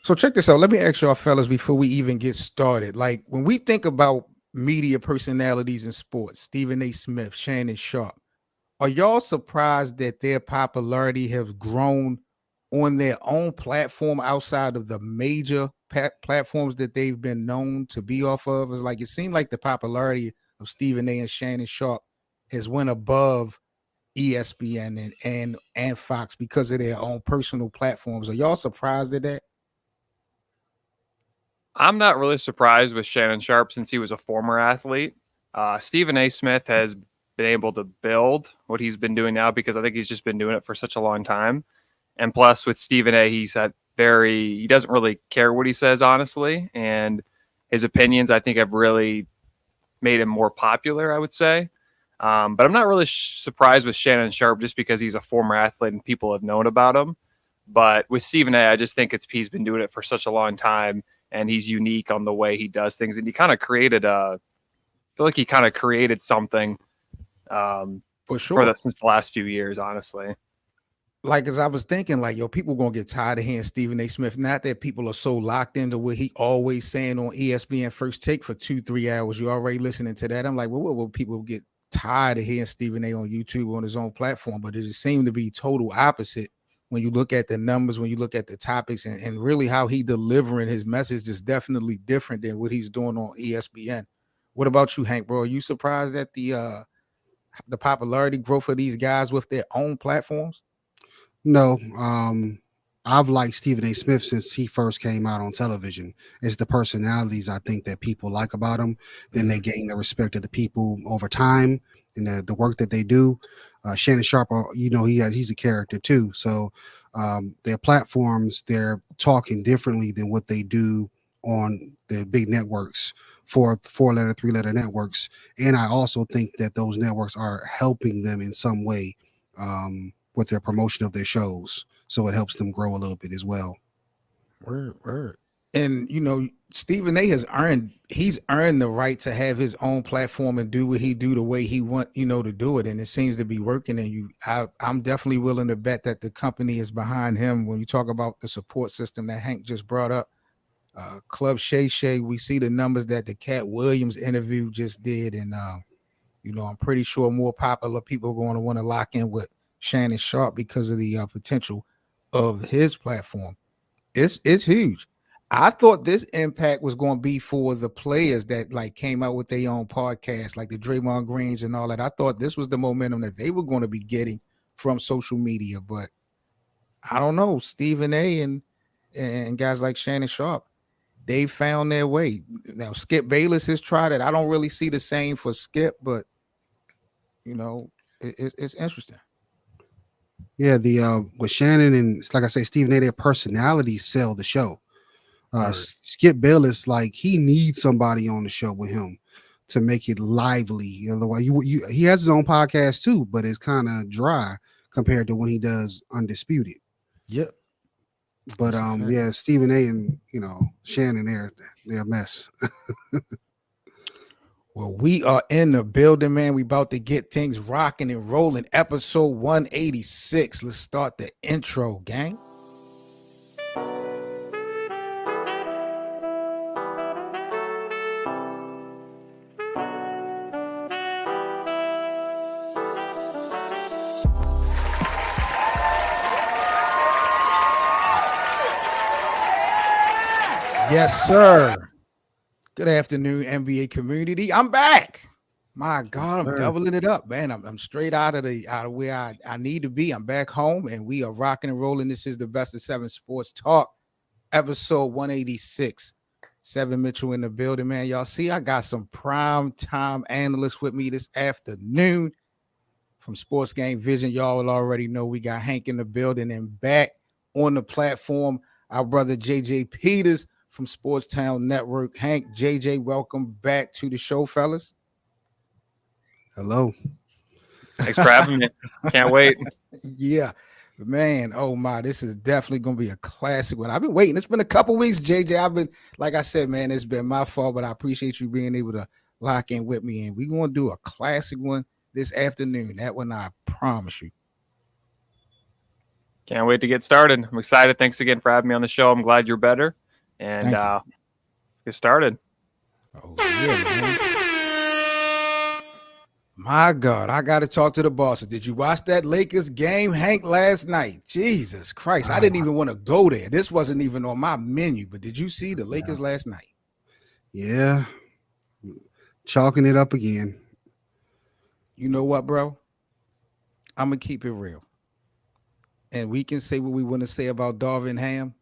So check this out. Let me ask y'all fellas before we even get started. Like when we think about media personalities in sports, Stephen A. Smith, Shannon Sharp, are y'all surprised that their popularity has grown on their own platform outside of the major platforms that they've been known to be off of? It's like it seemed like the popularity of Stephen A. and Shannon Sharp has went above ESPN and Fox because of their own personal platforms. Are y'all surprised at that? I'm not really surprised with Shannon Sharp since he was a former athlete. Stephen A. Smith has been able to build what he's been doing now because I think he's just been doing it for such a long time. And plus, with Stephen A., he doesn't really care what he says, honestly. And his opinions, I think, have really made him more popular, I would say. But I'm not really surprised with Shannon Sharp just because he's a former athlete and people have known about him. But with Stephen A., I just think he's been doing it for such a long time and he's unique on the way he does things. And he kind of created I feel like he kind of created something For sure. since the last few years, honestly. Like as I was thinking, like yo, people gonna get tired of hearing Stephen A. Smith. Not that people are so locked into what he always saying on ESPN First Take for 2-3 hours. You already listening to that. I'm like, well, what will people get tired of hearing Stephen A. on YouTube on his own platform? But it just seemed to be total opposite when you look at the numbers, when you look at the topics, and really how he delivering his message is definitely different than what he's doing on ESPN. What about you, Hank, bro? Are you surprised at the popularity growth of these guys with their own platforms? No, I've liked Stephen A. Smith since he first came out on television. It's the personalities I think that people like about him. Then they gain the respect of the people over time and the work that they do. Shannon Sharp, he's a character too. So their platforms, they're talking differently than what they do on the big networks, four-letter, three-letter networks. And I also think that those networks are helping them in some way. With their promotion of their shows. So it helps them grow a little bit as well. Word. And Stephen A he's earned the right to have his own platform and do what he do the way he want, to do it. And it seems to be working. And I'm definitely willing to bet that the company is behind him. When you talk about the support system that Hank just brought up, Club Shay Shay, we see the numbers that the Cat Williams interview just did. And, I'm pretty sure more popular people are going to want to lock in with Shannon Sharp because of the potential of his platform. It's huge. I thought this impact was going to be for the players that like came out with their own podcast, like the Draymond Greens and all that. I thought this was the momentum that they were going to be getting from social media, but I don't know. Stephen A. and guys like Shannon Sharp, they found their way. Now Skip Bayless has tried it. I don't really see the same for Skip, but it's interesting. Yeah, the with Shannon and like I say, Stephen A, their personalities sell the show. Skip Bayless, like he needs somebody on the show with him to make it lively. Otherwise, he has his own podcast too, but it's kind of dry compared to when he does Undisputed. Yep. But yeah, Stephen A and Shannon, they're a mess. Well, we are in the building, man. We about to get things rocking and rolling. Episode 186. Let's start the intro, gang. Yes, sir. Good afternoon, NBA community. I'm back. My God, I'm doubling it up, man. I'm straight out of where I need to be. I'm back home, and we are rocking and rolling. This is the Best of 7 Sports Talk, episode 186. 7 Mitchell in the building, man. Y'all see, I got some prime time analysts with me this afternoon from Sports Game Vision. Y'all will already know we got Hank in the building and back on the platform. Our brother JJ Peters from Sports Town Network. Hank, JJ, welcome back to the show, fellas. Hello. Thanks for having me. Can't wait. Yeah, man. Oh my, this is definitely gonna be a classic one. I've been waiting. It's been a couple weeks, JJ. Like I said, man, it's been my fault, but I appreciate you being able to lock in with me. And we're gonna do a classic one this afternoon. That one, I promise you. Can't wait to get started. I'm excited. Thanks again for having me on the show. I'm glad you're better. And get started. Oh yeah, man. My God, I got to talk to the bosses. Did you watch that Lakers game, Hank, last night? Jesus Christ, I didn't even want to go there. This wasn't even on my menu. But did you see the Lakers last night? Yeah, chalking it up again. You know what, bro? I'm gonna keep it real, and we can say what we want to say about Darvin Ham.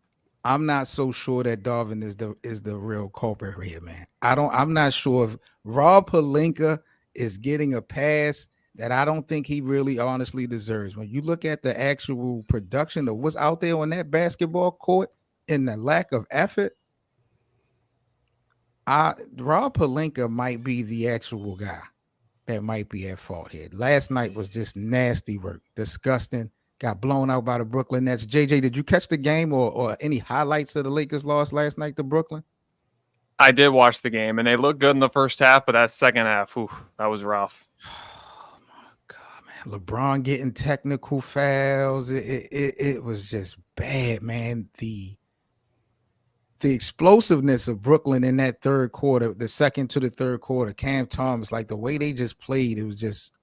I'm not so sure that Darvin is the real culprit here, man. I'm not sure if Rob Pelinka is getting a pass that I don't think he really honestly deserves. When you look at the actual production of what's out there on that basketball court and the lack of effort, Rob Pelinka might be the actual guy that might be at fault here. Last night was just nasty work, disgusting. Got blown out by the Brooklyn Nets. JJ, did you catch the game or any highlights of the Lakers loss last night to Brooklyn? I did watch the game, and they looked good in the first half, but that second half, that was rough. Oh my God, man! LeBron getting technical fouls. It was just bad, man. The explosiveness of Brooklyn in that third quarter, the second to the third quarter, Cam Thomas, like the way they just played, it was just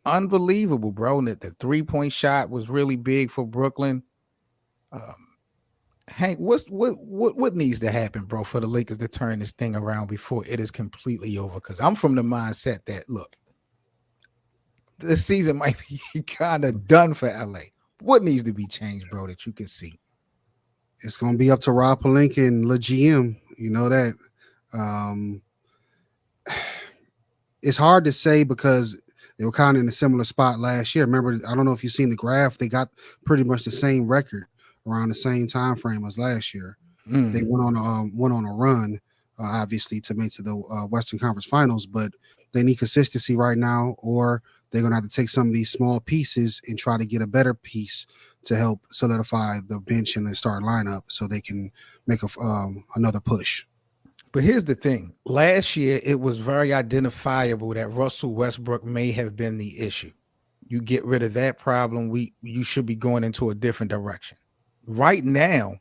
unbelievable, bro. And the 3-point shot was really big for Brooklyn. Hank, what needs to happen, bro, for the Lakers to turn this thing around before it is completely over? Because I'm from the mindset that, look, this season might be kind of done for LA. What needs to be changed, bro, that you can see? It's going to be up to Rob Pelinka and the GM. You know that. It's hard to say because they were kind of in a similar spot last year. Remember, I don't know if you've seen the graph. They got pretty much the same record around the same time frame as last year. They went on a run, obviously, to make to the Western Conference Finals, but they need consistency right now, or they're going to have to take some of these small pieces and try to get a better piece to help solidify the bench and the start lineup so they can make another push. But here's the thing. Last year, it was very identifiable that Russell Westbrook may have been the issue. You get rid of that problem, you should be going into a different direction. Right now,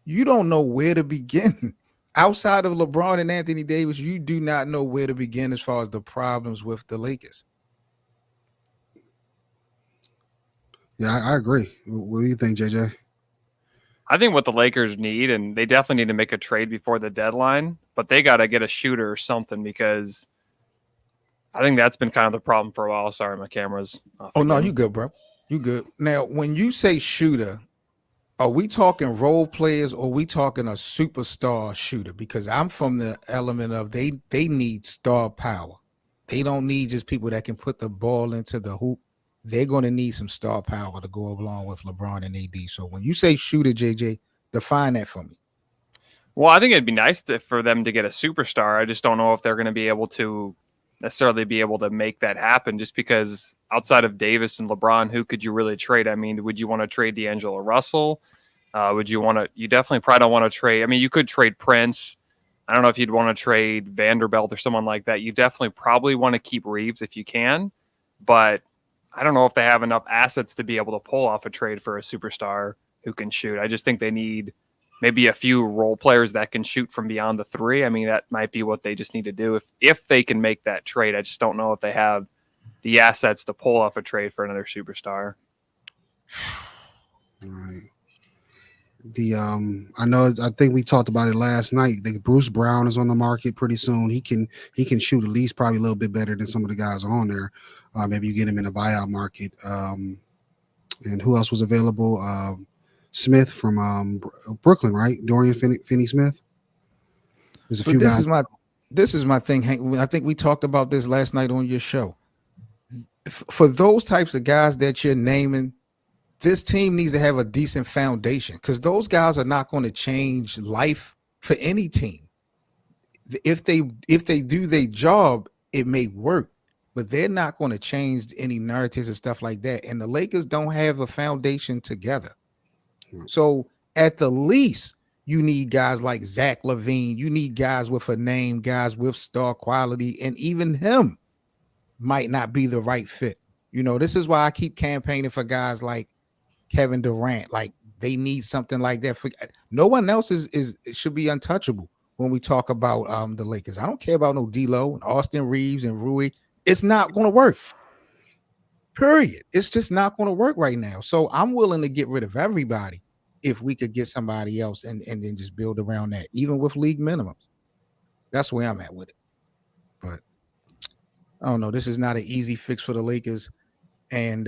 you don't know where to begin. Outside of LeBron and Anthony Davis, you do not know where to begin as far as the problems with the Lakers. Yeah, I agree. What do you think, JJ? I think what the Lakers need, and they definitely need to make a trade before the deadline, but they got to get a shooter or something because I think that's been kind of the problem for a while. Sorry, my camera's off. Oh, no, you good, bro. You good. Now, when you say shooter, are we talking role players or are we talking a superstar shooter? Because I'm from the element of they need star power. They don't need just people that can put the ball into the hoop. They're going to need some star power to go along with LeBron and AD. So when you say shooter, JJ, define that for me. Well, I think it'd be nice for them to get a superstar. I just don't know if they're going to be able to necessarily be able to make that happen just because outside of Davis and LeBron, who could you really trade? I mean, would you want to trade D'Angelo Russell? Would you want to – you definitely probably don't want to trade – I mean, you could trade Prince. I don't know if you'd want to trade Vanderbilt or someone like that. You definitely probably want to keep Reeves if you can, but – I don't know if they have enough assets to be able to pull off a trade for a superstar who can shoot. I just think they need maybe a few role players that can shoot from beyond the three. I mean, that might be what they just need to do if they can make that trade. I just don't know if they have the assets to pull off a trade for another superstar. All right. I think we talked about it last night. Bruce Brown is on the market pretty soon. He can shoot at least probably a little bit better than some of the guys on there. Maybe you get him in a buyout market. And who else was available? Smith from Brooklyn, right? Dorian Finney-Smith. There's a few guys. This is my thing, Hank. I think we talked about this last night on your show. For those types of guys that you're naming, this team needs to have a decent foundation because those guys are not going to change life for any team. If they do their job, it may work, but they're not going to change any narratives and stuff like that. And the Lakers don't have a foundation together. So at the least, you need guys like Zach LaVine. You need guys with a name, guys with star quality, and even him might not be the right fit. You know, this is why I keep campaigning for guys like Kevin Durant. Like they need something like that. No one else is should be untouchable when we talk about the Lakers. I don't care about no D'Lo and Austin Reeves and Rui. It's not going to work. Period. It's just not going to work right now. So I'm willing to get rid of everybody if we could get somebody else and then just build around that, even with league minimums. That's where I'm at with it. But I don't know. This is not an easy fix for the Lakers. And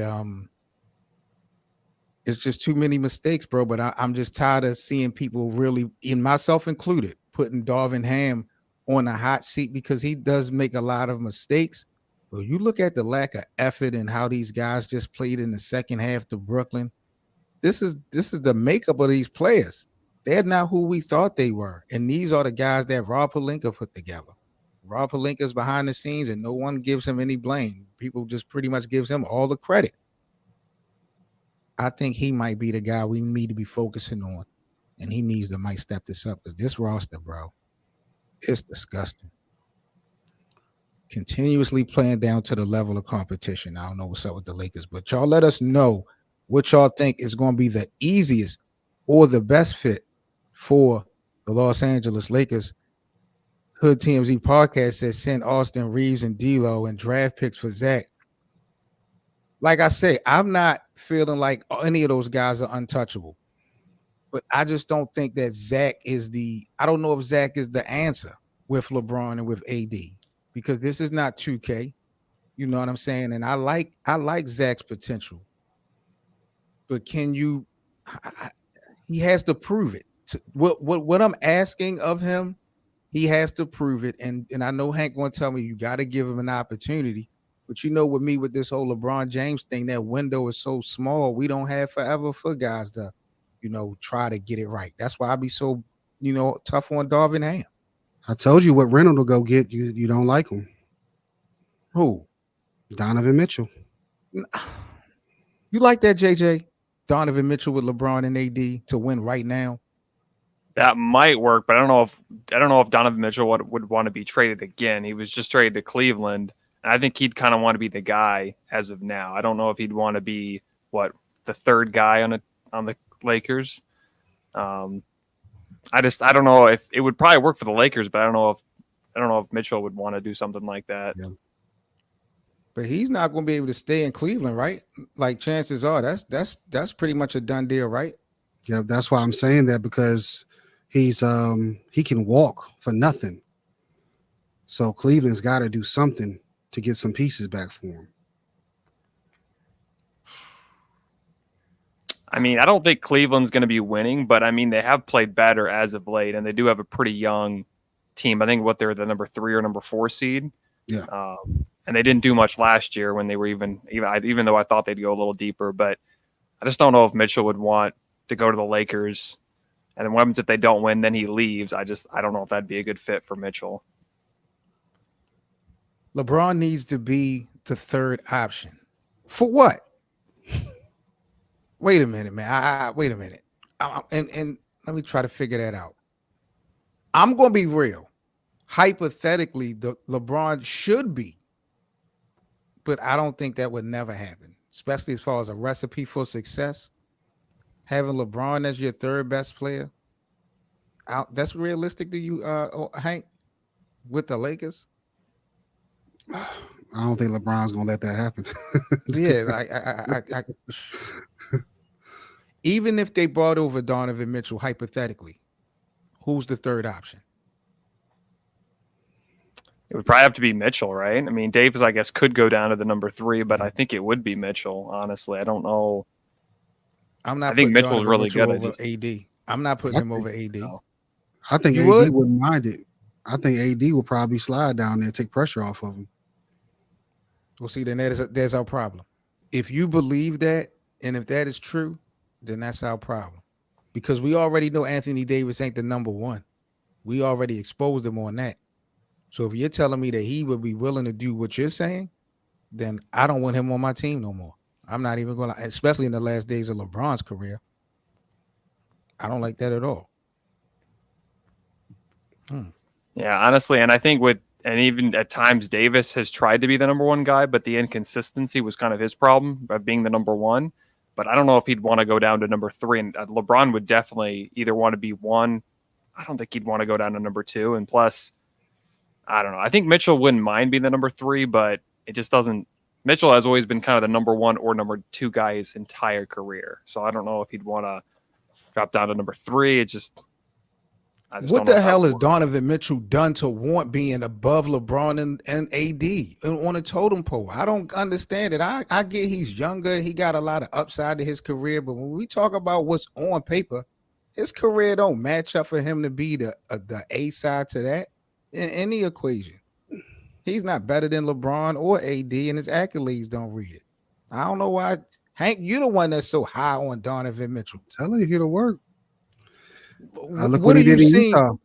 it's just too many mistakes, bro. But I'm just tired of seeing people really, in myself included, putting Darvin Ham on the hot seat because he does make a lot of mistakes. But you look at the lack of effort and how these guys just played in the second half to Brooklyn. This is the makeup of these players. They're not who we thought they were. And these are the guys that Rob Pelinka put together. Rob Pelinka's behind the scenes and no one gives him any blame. People just pretty much gives him all the credit. I think he might be the guy we need to be focusing on. And he needs to might step this up because this roster, bro, it's disgusting. Continuously playing down to the level of competition. I don't know what's up with the Lakers, but y'all let us know what y'all think is going to be the easiest or the best fit for the Los Angeles Lakers. Hood TMZ podcast says send Austin Reeves and D'Lo and draft picks for Zach. Like I say, I'm not feeling like any of those guys are untouchable, but I just don't think that Zach is I don't know if Zach is the answer with LeBron and with AD. Because this is not 2K, you know what I'm saying? And I like Zach's potential, but can you? He has to prove it. What I'm asking of him, he has to prove it. And I know Hank going to tell me you got to give him an opportunity, but you know, with me with this whole LeBron James thing, that window is so small. We don't have forever for guys to, try to get it right. That's why I be so, tough on Darvin Ham. I told you what Reynolds will go get. You don't like him. Who? Donovan Mitchell. You like that, JJ? Donovan Mitchell with LeBron and AD to win right now? That might work, but I don't know if Donovan Mitchell would want to be traded again. He was just traded to Cleveland, and I think he'd kind of want to be the guy as of now. I don't know if he'd want to be the third guy on the Lakers. I don't know if it would probably work for the Lakers, but I don't know if Mitchell would want to do something like that. Yeah. But he's not going to be able to stay in Cleveland, right? Like chances are that's pretty much a done deal, right? Yeah, that's why I'm saying that, because he's he can walk for nothing. So Cleveland's got to do something to get some pieces back for him. I mean, I don't think Cleveland's going to be winning, but I mean, they have played better as of late, and they do have a pretty young team. I think they're the number 3 or number 4 seed. Yeah. And they didn't do much last year when they were even though I thought they'd go a little deeper, but I just don't know if Mitchell would want to go to the Lakers. And then what happens if they don't win? Then he leaves. I don't know if that'd be a good fit for Mitchell. LeBron needs to be the third option. For what? Wait a minute, man. Wait a minute. And let me try to figure that out. I'm going to be real. Hypothetically, the LeBron should be, but I don't think that would never happen, especially as far as a recipe for success. Having LeBron as your third best player, that's realistic to you, Hank, with the Lakers? I don't think LeBron's going to let that happen. Yeah, even if they brought over Donovan Mitchell, hypothetically, who's the third option? It would probably have to be Mitchell, right? I mean, Davis, I guess, could go down to the number 3, but I think it would be Mitchell, honestly. I don't know. I think Mitchell's really good over AD. I'm not putting him over AD. No. I think You AD wouldn't mind it. I think AD will probably slide down there and take pressure off of him. Well, see, then there's our problem. If you believe that, and if that is true, then that's our problem. Because we already know Anthony Davis ain't the number 1. We already exposed him on that. So if you're telling me that he would be willing to do what you're saying, then I don't want him on my team no more. I'm not even going to, especially in the last days of LeBron's career. I don't like that at all. Yeah, honestly, and I think and even at times Davis has tried to be the number 1 guy, but the inconsistency was kind of his problem by being the number 1. but I don't know if he'd want to go down to number 3. And LeBron would definitely either want to be 1. I don't think he'd want to go down to number 2. And plus, I don't know. I think Mitchell wouldn't mind being the number 3, but it just doesn't. Mitchell has always been kind of the number 1 or number 2 guy his entire career. So I don't know if he'd want to drop down to number 3. I just what don't know the how hell it has works. Donovan Mitchell done to want being above LeBron and AD on a totem pole? I don't understand it. I get he's younger. He got a lot of upside to his career. But when we talk about what's on paper, his career don't match up for him to be the A side to that in any equation. He's not better than LeBron or AD, and his accolades don't read it. I don't know why. Hank, you're the one that's so high on Donovan Mitchell. Telling you, it'll work. Look What what he are you did in seeing? Utah.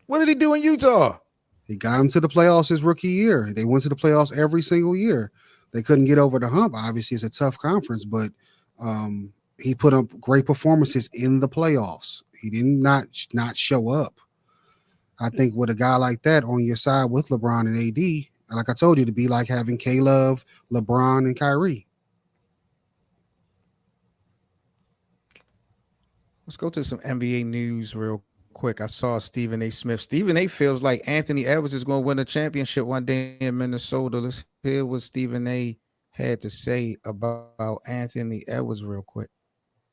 What did he do in Utah? He got him to the playoffs his rookie year. They went to the playoffs every single year. They couldn't get over the hump. Obviously, it's a tough conference, but he put up great performances in the playoffs. He did not show up. I think with a guy like that on your side with LeBron and AD, like I told you, to be like having K-Love, LeBron, and Kyrie. Let's go to some NBA news real quick. I saw Stephen A. Smith. Stephen A. feels like Anthony Edwards is going to win a championship one day in Minnesota. Let's hear what Stephen A. had to say about Anthony Edwards real quick.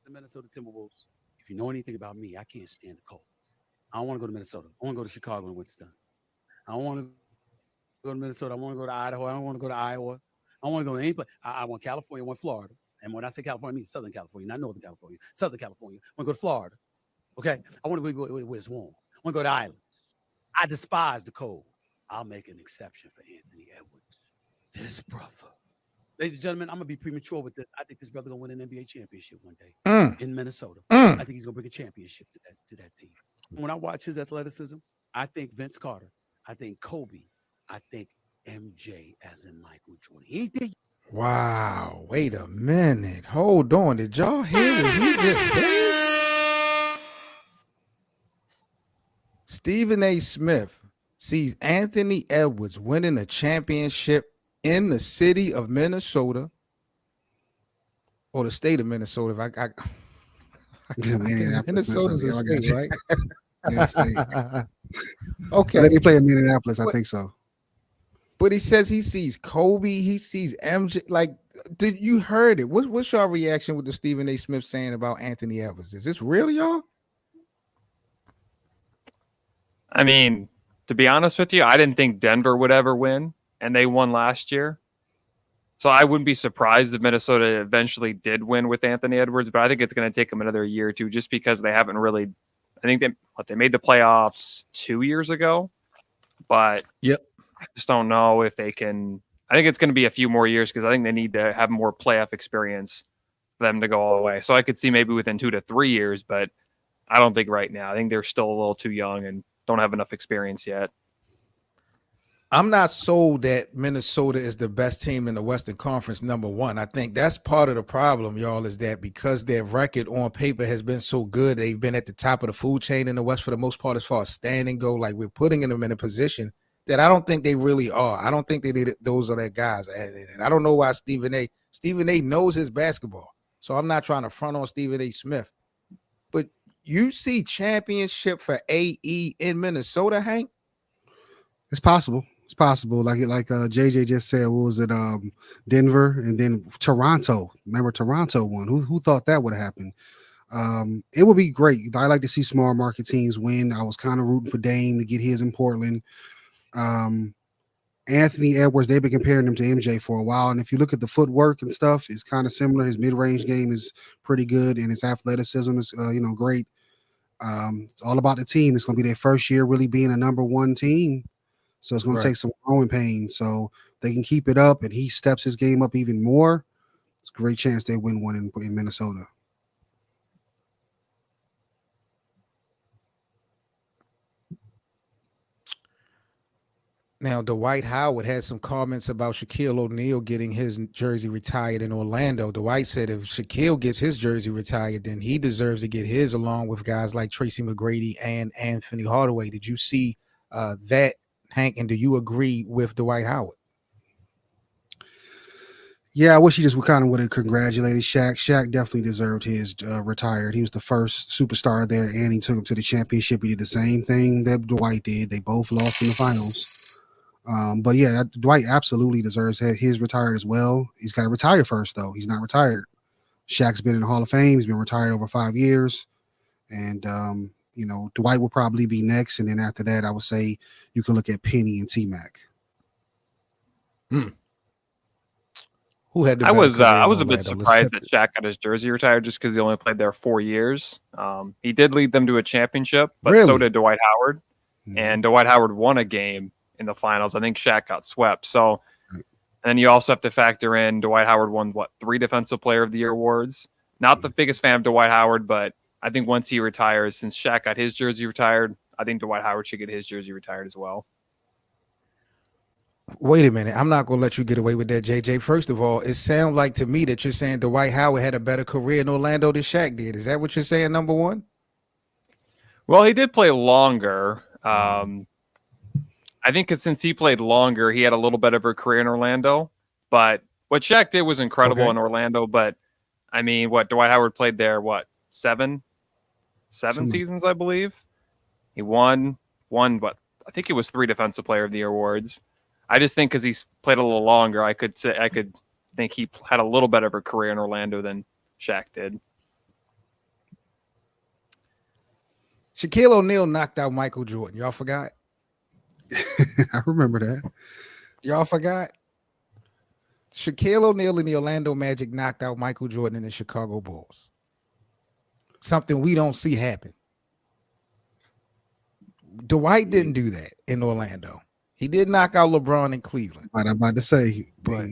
The Minnesota Timberwolves. If you know anything about me, I can't stand the cold. I don't want to go to Minnesota. I want to go to Chicago in wintertime. I don't want to go to Minnesota. I want to go to Idaho. I don't want to go to Iowa. I want to go to any place. I want California. I want Florida. And when I say California, I mean Southern California, not Northern California. Southern California. I want to go to Florida. Okay? I want to go where it's warm. I want to go to islands. I despise the cold. I'll make an exception for Anthony Edwards. This brother. Ladies and gentlemen, I'm going to be premature with this. I think this brother going to win an NBA championship one day in Minnesota. I think he's going to bring a championship to that team. When I watch his athleticism, I think Vince Carter. I think Kobe. I think MJ as in Michael Jordan. He ain't there. Wow. Wait a minute. Hold on. Did y'all hear what he just said? Stephen A. Smith sees Anthony Edwards winning a championship in the city of Minnesota or the state of Minnesota. Minnesota's a state, right? Yes, Okay. They play in Minneapolis, I think so. But he says he sees Kobe, he sees MJ. Like, did you heard it? What's your reaction with the Stephen A. Smith saying about Anthony Edwards? Is this real, y'all? I mean, to be honest with you, I didn't think Denver would ever win, and they won last year. So I wouldn't be surprised if Minnesota eventually did win with Anthony Edwards, but I think it's going to take them another year or two just because they haven't really. I think they made the playoffs 2 years ago, but yep. I just don't know if they can. I think it's going to be a few more years because I think they need to have more playoff experience for them to go all the way. So I could see maybe within 2 to 3 years, but I don't think right now. I think they're still a little too young and don't have enough experience yet. I'm not sold that Minnesota is the best team in the Western Conference, number one. I think that's part of the problem, y'all, is that because their record on paper has been so good, they've been at the top of the food chain in the West for the most part as far as standing go. Like, we're putting them in a position that I don't think they really are. I don't think those are their guys. And I don't know why Stephen A. knows his basketball. So I'm not trying to front on Stephen A. Smith. But you see championship for AE in Minnesota, Hank? It's possible. It's possible. Like JJ just said, what was it? Denver and then Toronto. Remember Toronto won. Who thought that would happen? It would be great. I like to see small market teams win. I was kind of rooting for Dame to get his in Portland. Anthony Edwards, they've been comparing him to MJ for a while. And if you look at the footwork and stuff, it's kind of similar. His mid-range game is pretty good, and his athleticism is great. It's all about the team. It's going to be their first year really being a number one team. So it's going to take some growing pains. So they can keep it up and he steps his game up even more. It's a great chance they win one in Minnesota. Now, Dwight Howard had some comments about Shaquille O'Neal getting his jersey retired in Orlando. Dwight said if Shaquille gets his jersey retired, then he deserves to get his along with guys like Tracy McGrady and Anthony Hardaway. Did you see that, Hank, and do you agree with Dwight Howard? Yeah, I wish he just kind of would have congratulated Shaq. Shaq definitely deserved his retired. He was the first superstar there, and he took him to the championship. He did the same thing that Dwight did. They both lost in the finals. But yeah, Dwight absolutely deserves his retired as well. He's got to retire first, though. He's not retired. Shaq's been in the Hall of Fame. He's been retired over 5 years. And, Dwight will probably be next. And then after that, I would say you can look at Penny and T-Mac. Who had the I was a a bit surprised that Shaq got his jersey retired just because he only played there 4 years. He did lead them to a championship, but so did Dwight Howard. Mm-hmm. And Dwight Howard won a game in the finals. I think Shaq got swept. So, and then you also have to factor in Dwight Howard won 3 Defensive Player of the Year awards. Not the biggest fan of Dwight Howard, but I think once he retires, since Shaq got his jersey retired, I think Dwight Howard should get his jersey retired as well. Wait a minute. I'm not going to let you get away with that, JJ. First of all, it sounds like to me that you're saying Dwight Howard had a better career in Orlando than Shaq did. Is that what you're saying, number one? Well, he did play longer. I think because since he played longer, he had a little bit of a career in Orlando. But what Shaq did was incredible in Orlando. But, I mean, Dwight Howard played there, seven seasons, I believe? He won, I think it was 3 Defensive Player of the Year awards. I just think because he's played a little longer, I could think he had a little bit of a career in Orlando than Shaq did. Shaquille O'Neal knocked out Michael Jordan. Y'all forgot? I remember that. Y'all forgot? Shaquille O'Neal and the Orlando Magic knocked out Michael Jordan and the Chicago Bulls. Something we don't see happen. Dwight didn't do that in Orlando. He did knock out LeBron in Cleveland. I'm about to say, but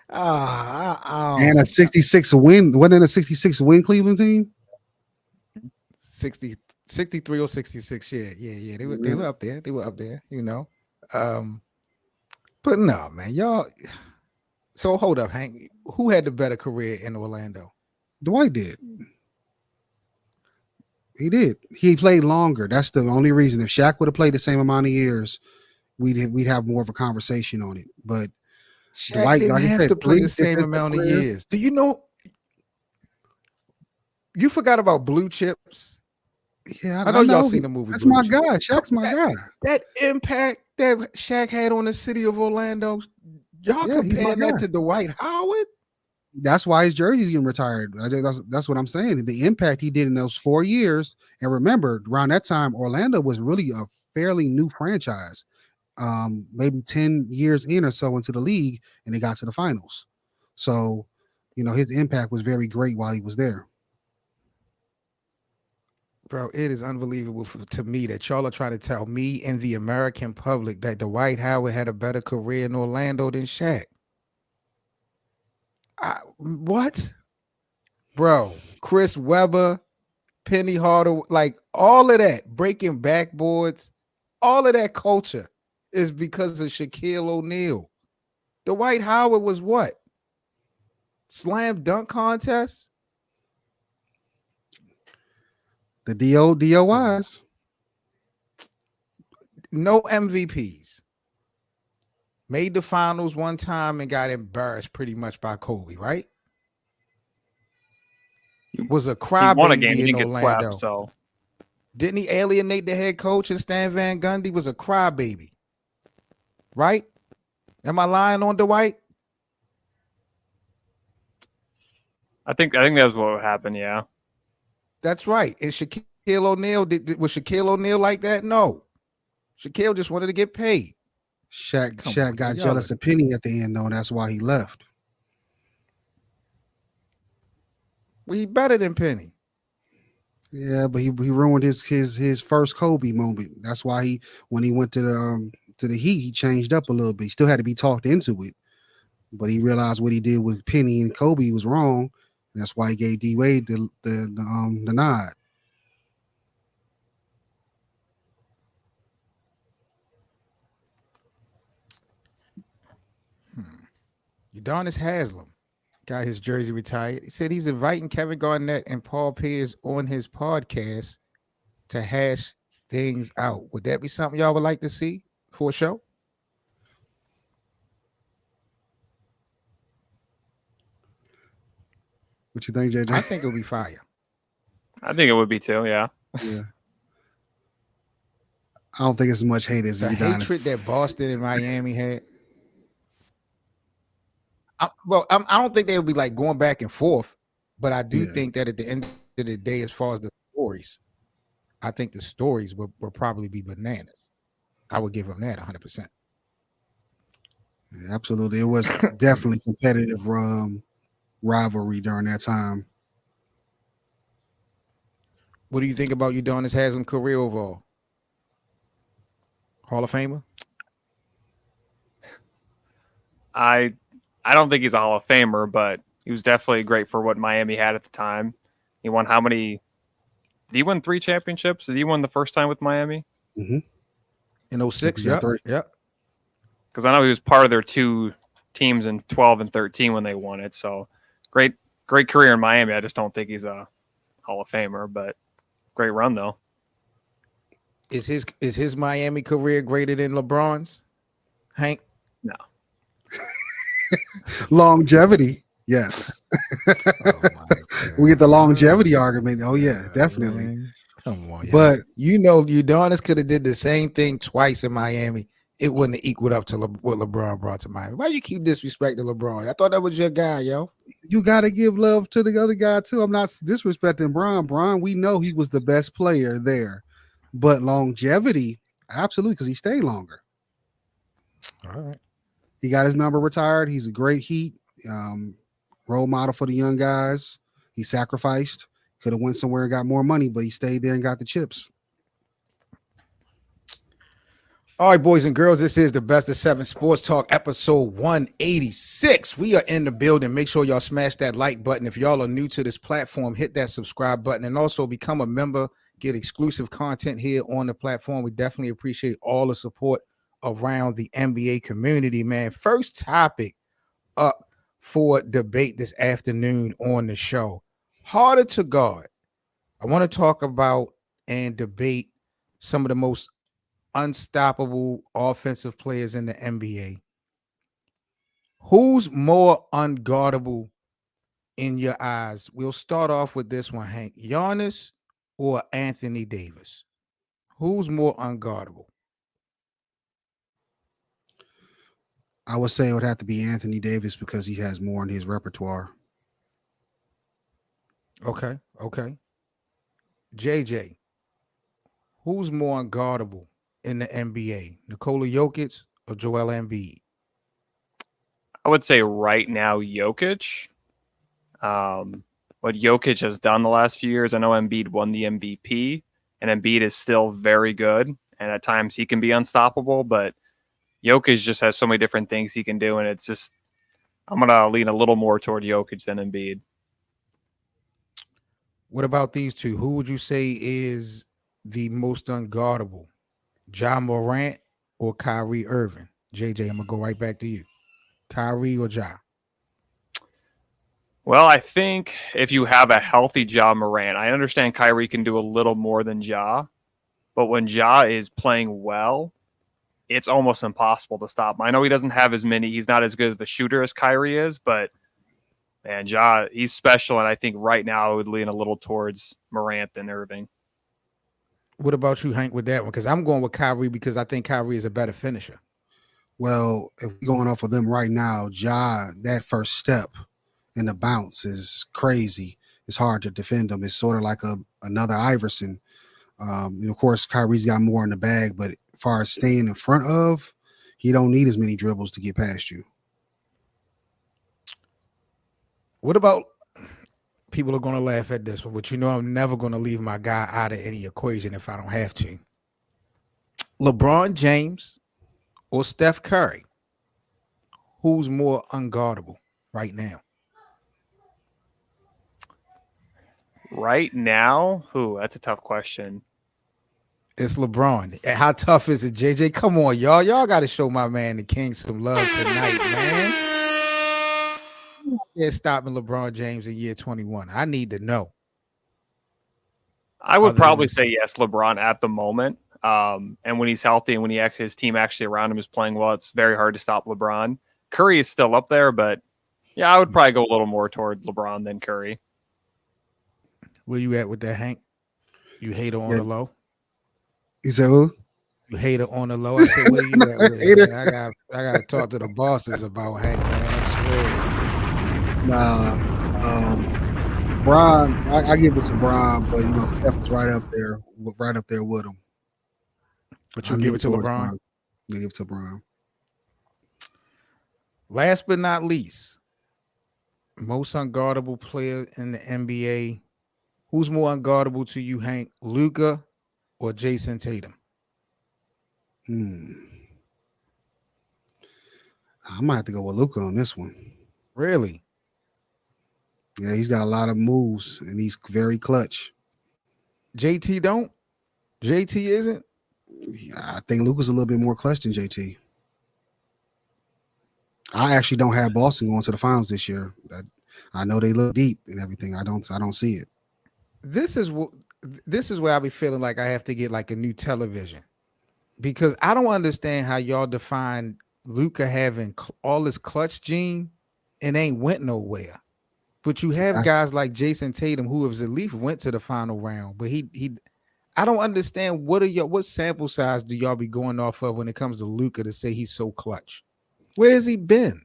and a 66 win. Wasn't it a 66 win Cleveland team? 63 or 66. Yeah. They were up there. They were up there, But no, man, y'all. So hold up, Hank. Who had the better career in Orlando? Dwight did. He did. He played longer. That's the only reason. If Shaq would have played the same amount of years, we'd have more of a conversation on it. But Shaq Dwight didn't have to play the same amount of years. Do you know? You forgot about Blue Chips. Yeah, I know y'all seen the movie. That's my guy. Shaq's my guy. That impact that Shaq had on the city of Orlando. Y'all compare that to Dwight Howard? That's why his jersey's getting retired. That's what I'm saying. The impact he did in those 4 years. And remember, around that time, Orlando was really a fairly new franchise. Maybe 10 years in or so into the league, and they got to the finals. So, his impact was very great while he was there. Bro, it is unbelievable to me that y'all are trying to tell me and the American public that Dwight Howard had a better career in Orlando than Shaq. What? Bro, Chris Webber, Penny Hardaway, like all of that, breaking backboards, all of that culture is because of Shaquille O'Neal. Dwight Howard was what? Slam dunk contest? The DOIs. No MVPs. Made the finals one time and got embarrassed pretty much by Kobe, right? Was a crybaby in Orlando. So didn't he alienate the head coach and Stan Van Gundy? Was a crybaby, right? Am I lying on Dwight? I think that's what happened. Yeah, that's right. And Shaquille O'Neal was Shaquille O'Neal like that? No, Shaquille just wanted to get paid. Shaq got jealous of Penny at the end, though. That's why he left. Well, he better than Penny. Yeah, but he ruined his first Kobe moment. That's why when he went to the Heat, he changed up a little bit. He still had to be talked into it, but he realized what he did with Penny and Kobe was wrong, and that's why he gave D Wade the nod. Udonis Haslem got his jersey retired. He said he's inviting Kevin Garnett and Paul Pierce on his podcast to hash things out. Would that be something y'all would like to see for a show? What you think, JJ? I think it'll be fire. I think it would be too. Yeah. Yeah. I don't think it's as much hate as The Udonis. hatred that Boston and Miami had. I don't think they would be like going back and forth, but I do think that at the end of the day, as far as the stories, I think the stories will probably be bananas. I would give them that 100%. Yeah, absolutely. It was definitely competitive rivalry during that time. What do you think about Udonis Haslem career overall? Hall of Famer? I don't think he's a Hall of Famer, but he was definitely great for what Miami had at the time. He won how many? Did he win 3 championships? Did he win the first time with Miami? Mm-hmm. In 06? Yep. Because I know he was part of their 2 teams in 12 and 13 when they won it. So great career in Miami. I just don't think he's a Hall of Famer, but great run though. Is his Miami career greater than LeBron's, Hank? No. Longevity, yes. We get the longevity argument. Oh yeah, definitely. Man. Come on, but Udonis could have did the same thing twice in Miami. It wouldn't have equaled up to what LeBron brought to Miami. Why you keep disrespecting LeBron? I thought that was your guy, yo. You got to give love to the other guy too. I'm not disrespecting Bron. We know he was the best player there, but longevity, absolutely, because he stayed longer. All right. He got his number retired. He's a great Heat role model for the young guys. He sacrificed. Could have went somewhere and got more money, but he stayed there and got the chips. All right, boys and girls, this is the Best of 7 Sports Talk, episode 186. We are in the building. Make sure y'all smash that like button. If y'all are new to this platform, hit that subscribe button and also become a member, get exclusive content here on the platform. We definitely appreciate all the support around the NBA community, man. First topic up for debate this afternoon on the show. Harder to guard. I want to talk about and debate some of the most unstoppable offensive players in the NBA. Who's more unguardable in your eyes? We'll start off with this one, Hank. Giannis or Anthony Davis? Who's more unguardable? I would say it would have to be Anthony Davis because he has more in his repertoire. Okay. JJ, who's more unguardable in the NBA? Nikola Jokic or Joel Embiid? I would say right now Jokic. What Jokic has done the last few years, I know Embiid won the MVP, and Embiid is still very good, and at times he can be unstoppable, but Jokic just has so many different things he can do, and it's just I'm going to lean a little more toward Jokic than Embiid. What about these two? Who would you say is the most unguardable? Ja Morant or Kyrie Irving? JJ, I'm going to go right back to you. Kyrie or Ja? Well, I think if you have a healthy Ja Morant, I understand Kyrie can do a little more than Ja, but when Ja is playing well, it's almost impossible to stop him. I know he doesn't have as many. He's not as good of a shooter as Kyrie is, but man, Ja, he's special, and I think right now I would lean a little towards Morant than Irving. What about you, Hank, with that one? Because I'm going with Kyrie because I think Kyrie is a better finisher. Well, if we're going off of them right now, Ja, that first step in the bounce is crazy. It's hard to defend him. It's sort of like another Iverson. Of course, Kyrie's got more in the bag, but as far as staying in front of, he don't need as many dribbles to get past you. What about, people are going to laugh at this one, but you know I'm never going to leave my guy out of any equation if I don't have to. LeBron James or Steph Curry? Who's more unguardable right now? Right now? That's a tough question. It's LeBron. How tough is it, JJ? Come on, y'all. Y'all got to show my man the King some love tonight, man. Yeah, stopping LeBron James in year 21. I need to know. I would probably say yes, LeBron at the moment. And when he's healthy and when his team actually around him is playing well, it's very hard to stop LeBron. Curry is still up there, but yeah, I would probably go a little more toward LeBron than Curry. Where you at with that, Hank? You hater on Yeah. the low? You said who? You hater on the low? I said, where you at with it, Hater. man? I got to talk to the bosses about Hank, man. I swear. Nah, Bron, I give it to Bron, but Steph is right up there with him. But you give it to LeBron? You give it to Bron. Last but not least, most unguardable player in the NBA. Who's more unguardable to you, Hank? Luka or Jason Tatum? I might have to go with Luka on this one. Really? Yeah, he's got a lot of moves, and he's very clutch. JT don't? JT isn't? Yeah, I think Luka's a little bit more clutch than JT. I actually don't have Boston going to the finals this year. I know they look deep and everything. I don't see it. This is where I be feeling like I have to get like a new television, because I don't understand how y'all define Luka having all this clutch gene and ain't went nowhere. But you have guys like Jason Tatum who has at least went to the final round. But I don't understand what sample size do y'all be going off of when it comes to Luka to say he's so clutch? Where has he been?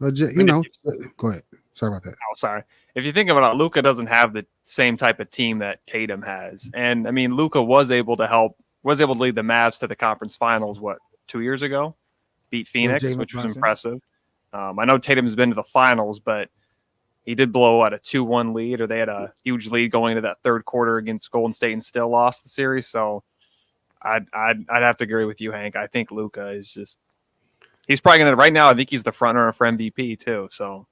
Go ahead. Sorry about that. Oh, sorry. If you think about it, Luka doesn't have the same type of team that Tatum has. And I mean, Luka was able to lead the Mavs to the conference finals, 2 years ago? Beat Phoenix, which was impressive. I know Tatum's been to the finals, but he did blow out a 2-1 lead, or they had a huge lead going into that third quarter against Golden State and still lost the series. So I'd have to agree with you, Hank. I think Luka is he's probably going to, right now, I think he's the front runner for MVP too. So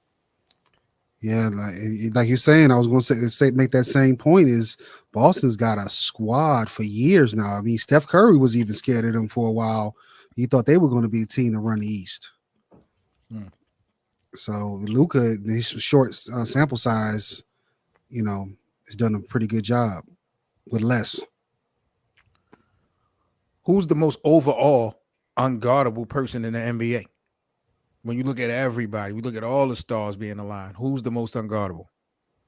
yeah, like you're saying, I was going to say make that same point is Boston's got a squad for years now. I mean, Steph Curry was even scared of them for a while. He thought they were going to be the team to run the East. So Luka, his short sample size, has done a pretty good job with less. Who's the most overall unguardable person in the NBA? When you look at everybody, we look at all the stars being aligned. Who's the most unguardable?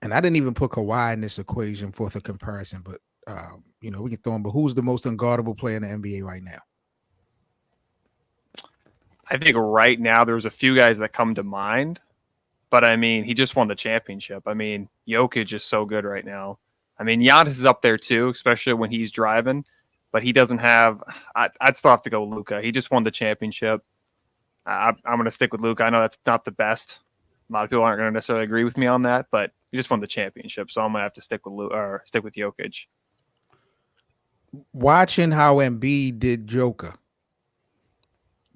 And I didn't even put Kawhi in this equation for the comparison, but we can throw him. But who's the most unguardable player in the NBA right now? I think right now there's a few guys that come to mind, but I mean, he just won the championship. I mean, Jokic is so good right now. I mean, Giannis is up there too, especially when he's driving, but he doesn't have. I'd still have to go Luka. He just won the championship. I'm going to stick with Luka. I know that's not the best. A lot of people aren't going to necessarily agree with me on that, but he just won the championship, so I'm going to have to stick with Jokic. Watching how Embiid did Joker,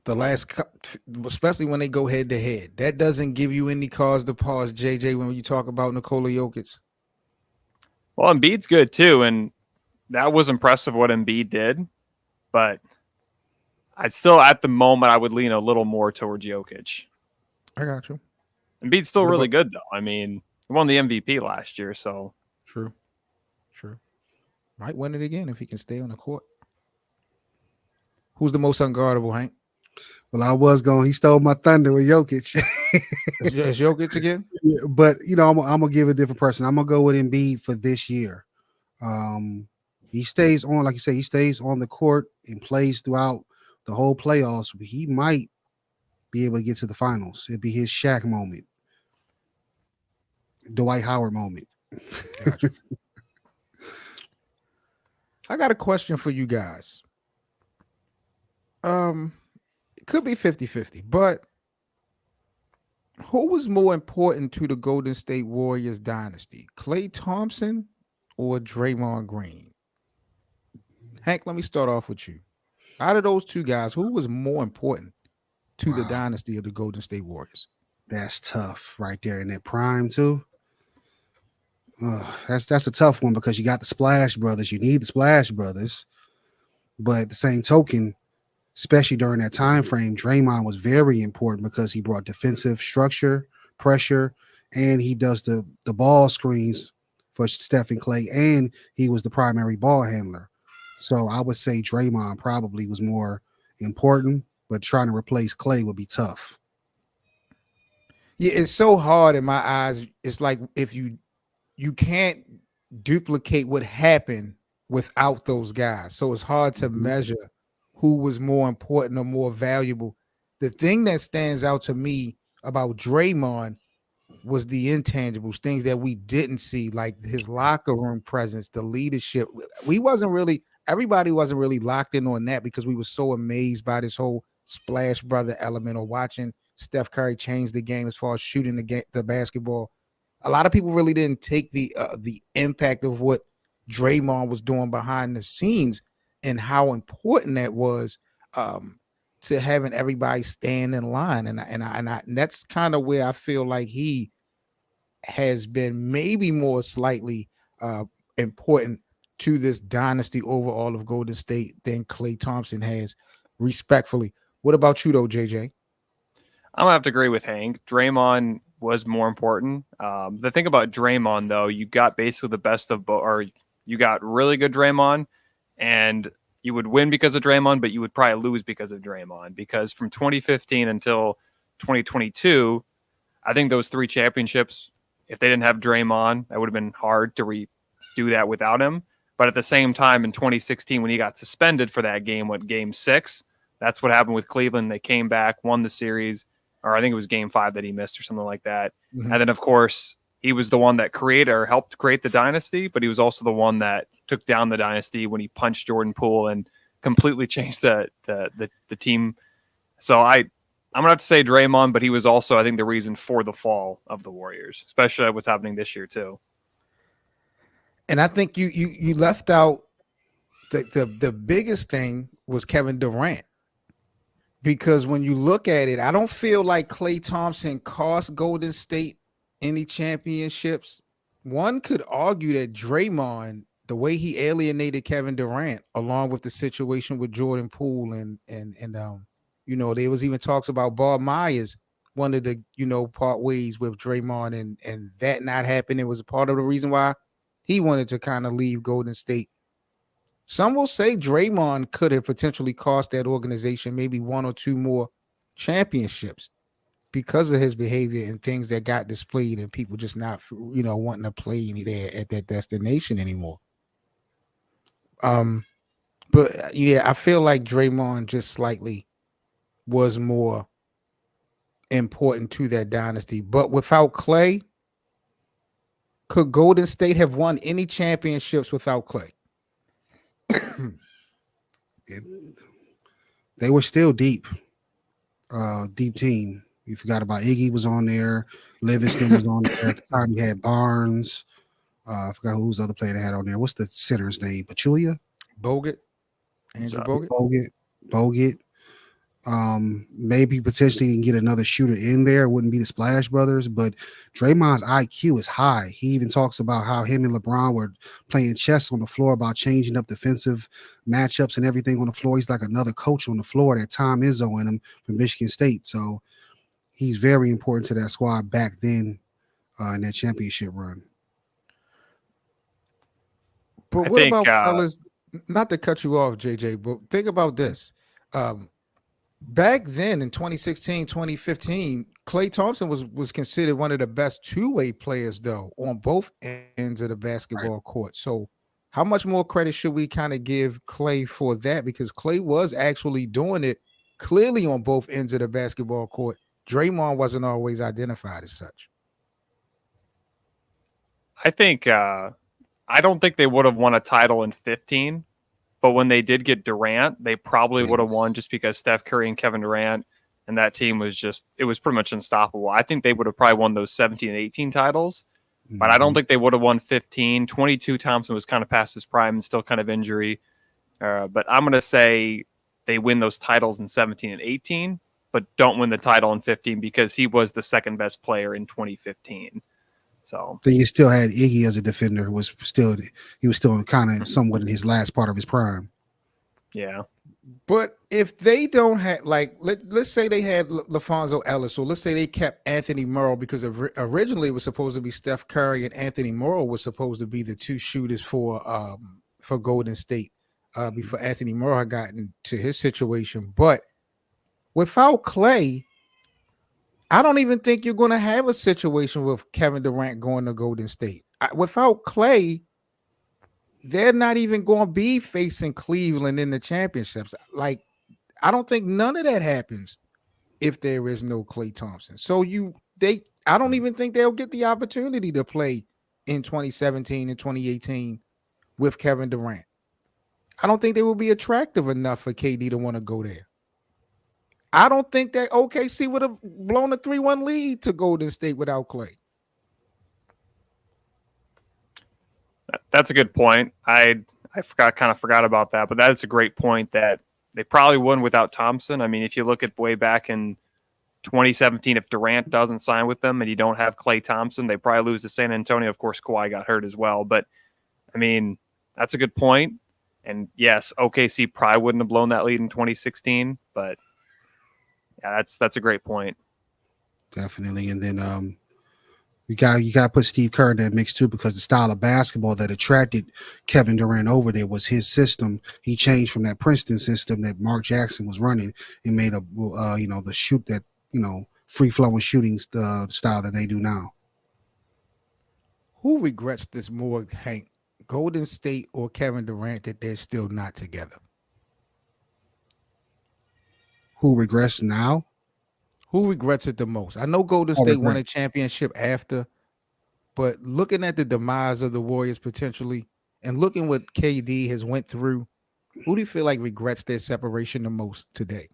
especially when they go head to head, that doesn't give you any cause to pause, JJ, when you talk about Nikola Jokic. Well, Embiid's good too, and that was impressive what Embiid did, but I'd still, at the moment, I would lean a little more towards Jokic. I got you. Embiid's still really good, though. I mean, he won the MVP last year, so. True. Might win it again if he can stay on the court. Who's the most unguardable, Hank? Well, he stole my thunder with Jokic. Is Jokic again? Yeah, but, I'm going to give a different person. I'm going to go with Embiid for this year. He stays on, like you say, he stays on the court and plays throughout the whole playoffs. He might be able to get to the finals. It'd be his Shaq moment. Dwight Howard moment. Gotcha. I got a question for you guys. It could be 50-50, but who was more important to the Golden State Warriors dynasty? Klay Thompson or Draymond Green? Hank, let me start off with you. Out of those two guys, who was more important to the dynasty of the Golden State Warriors? That's tough right there in that prime too. That's a tough one because you got the Splash Brothers. You need the Splash Brothers. But at the same token, especially during that time frame, Draymond was very important because he brought defensive structure, pressure, and he does the ball screens for Steph and Klay, and he was the primary ball handler. So I would say Draymond probably was more important, but trying to replace Klay would be tough. Yeah, it's so hard in my eyes. It's like if you you can't duplicate what happened without those guys. So it's hard to measure who was more important or more valuable. The thing that stands out to me about Draymond was the intangibles, things that we didn't see, like his locker room presence, the leadership. Everybody wasn't really locked in on that because we were so amazed by this whole splash brother element or watching Steph Curry change the game as far as shooting the basketball. A lot of people really didn't take the impact of what Draymond was doing behind the scenes and how important that was to having everybody stand in line. And that's kind of where I feel like he has been maybe more slightly important to this dynasty overall of Golden State than Klay Thompson has, respectfully. What about you though, JJ? I'm gonna have to agree with Hank. Draymond was more important. The thing about Draymond, though, you got basically the best of both, or you got really good Draymond, and you would win because of Draymond, but you would probably lose because of Draymond. Because from 2015 until 2022, I think those 3 championships, if they didn't have Draymond, that would have been hard to redo that without him. But at the same time, in 2016, when he got suspended for that game, game 6, that's what happened with Cleveland. They came back, won the series, or I think it was game 5 that he missed or something like that. Mm-hmm. And then, of course, he was the one that helped create the dynasty, but he was also the one that took down the dynasty when he punched Jordan Poole and completely changed the team. So I'm going to have to say Draymond, but he was also, I think, the reason for the fall of the Warriors, especially what's happening this year too. And I think you left out the biggest thing was Kevin Durant. Because when you look at it, I don't feel like Klay Thompson cost Golden State any championships. One could argue that Draymond, the way he alienated Kevin Durant, along with the situation with Jordan Poole and there was even talks about Bob Myers wanted to, part ways with Draymond and that not happening was a part of the reason why he wanted to kind of leave Golden State. Some will say Draymond could have potentially cost that organization maybe 1 or 2 more championships because of his behavior and things that got displayed and people just not, wanting to play there at that destination anymore. But yeah, I feel like Draymond just slightly was more important to that dynasty. But without Klay, could Golden State have won any championships without Klay? They were still deep team. You forgot about Iggy was on there, Livingston was on there. At the time you had Barnes. I forgot who's the other player they had on there. What's the center's name? Pachulia? Bogut. Andrew Bogut. Bogut. Maybe potentially you can get another shooter in there. It wouldn't be the Splash Brothers, but Draymond's IQ is high. He even talks about how him and LeBron were playing chess on the floor about changing up defensive matchups and everything on the floor. He's like another coach on the floor that Tom Izzo in him from Michigan State. So he's very important to that squad back then in that championship run. But what about fellas? Not to cut you off, JJ, but think about this. Back then in 2016, 2015, Klay Thompson was considered one of the best two-way players, though, on both ends of the basketball court. So how much more credit should we kind of give Klay for that? Because Klay was actually doing it clearly on both ends of the basketball court. Draymond wasn't always identified as such. I think I don't think they would have won a title in 15. But when they did get Durant, they probably would have won just because Steph Curry and Kevin Durant and that team was it was pretty much unstoppable. I think they would have probably won those 17 and 18 titles, but I don't think they would have won 15. 22, Thompson was kind of past his prime and still kind of injury. But I'm going to say they win those titles in 17 and 18, but don't win the title in 15 because he was the second best player in 2015. So you still had Iggy as a defender who was still kind of somewhat in his last part of his prime. Yeah. But if they don't have, like, let's say they had LaFonso Ellis, or let's say they kept Anthony Morrow, because originally it was supposed to be Steph Curry and Anthony Morrow was supposed to be the two shooters for Golden State before Anthony Morrow had gotten to his situation. But without Klay, I don't even think you're going to have a situation with Kevin Durant going to Golden State. without Klay, they're not even going to be facing Cleveland in the championships. Like, I don't think none of that happens if there is no Klay Thompson. So I don't even think they'll get the opportunity to play in 2017 and 2018 with Kevin Durant. I don't think they will be attractive enough for KD to want to go there. I don't think that OKC would have blown a 3-1 lead to Golden State without Klay. That's a good point. I kind of forgot about that, but that is a great point that they probably wouldn't without Thompson. I mean, if you look at way back in 2017, if Durant doesn't sign with them and you don't have Klay Thompson, they probably lose to San Antonio. Of course, Kawhi got hurt as well. But, I mean, that's a good point. And, yes, OKC probably wouldn't have blown that lead in 2016. But, yeah, that's a great point. Definitely. And then you got to put Steve Kerr in that mix too, because the style of basketball that attracted Kevin Durant over there was his system. He changed from that Princeton system that Mark Jackson was running and made the shoot that, free flowing shooting style that they do now. Who regrets this more, Hank? Golden State or Kevin Durant, that they're still not together? Who regrets now? Who regrets it the most? I know Golden State won a championship after, but looking at the demise of the Warriors potentially and looking what KD has went through, who do you feel like regrets their separation the most today?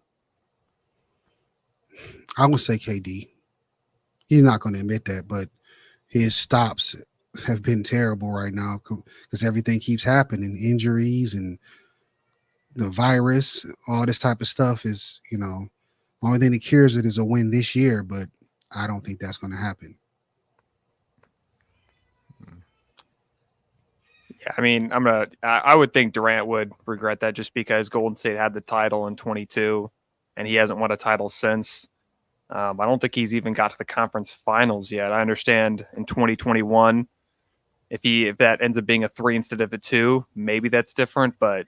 I would say KD. He's not going to admit that, but his stops have been terrible right now because everything keeps happening. Injuries and the virus, all this type of stuff is, only thing that cures it is a win this year, but I don't think that's going to happen. Yeah, I mean, I would think Durant would regret that just because Golden State had the title in 22 and he hasn't won a title since. I don't think he's even got to the conference finals yet. I understand in 2021, if that ends up being a 3 instead of a 2, maybe that's different. But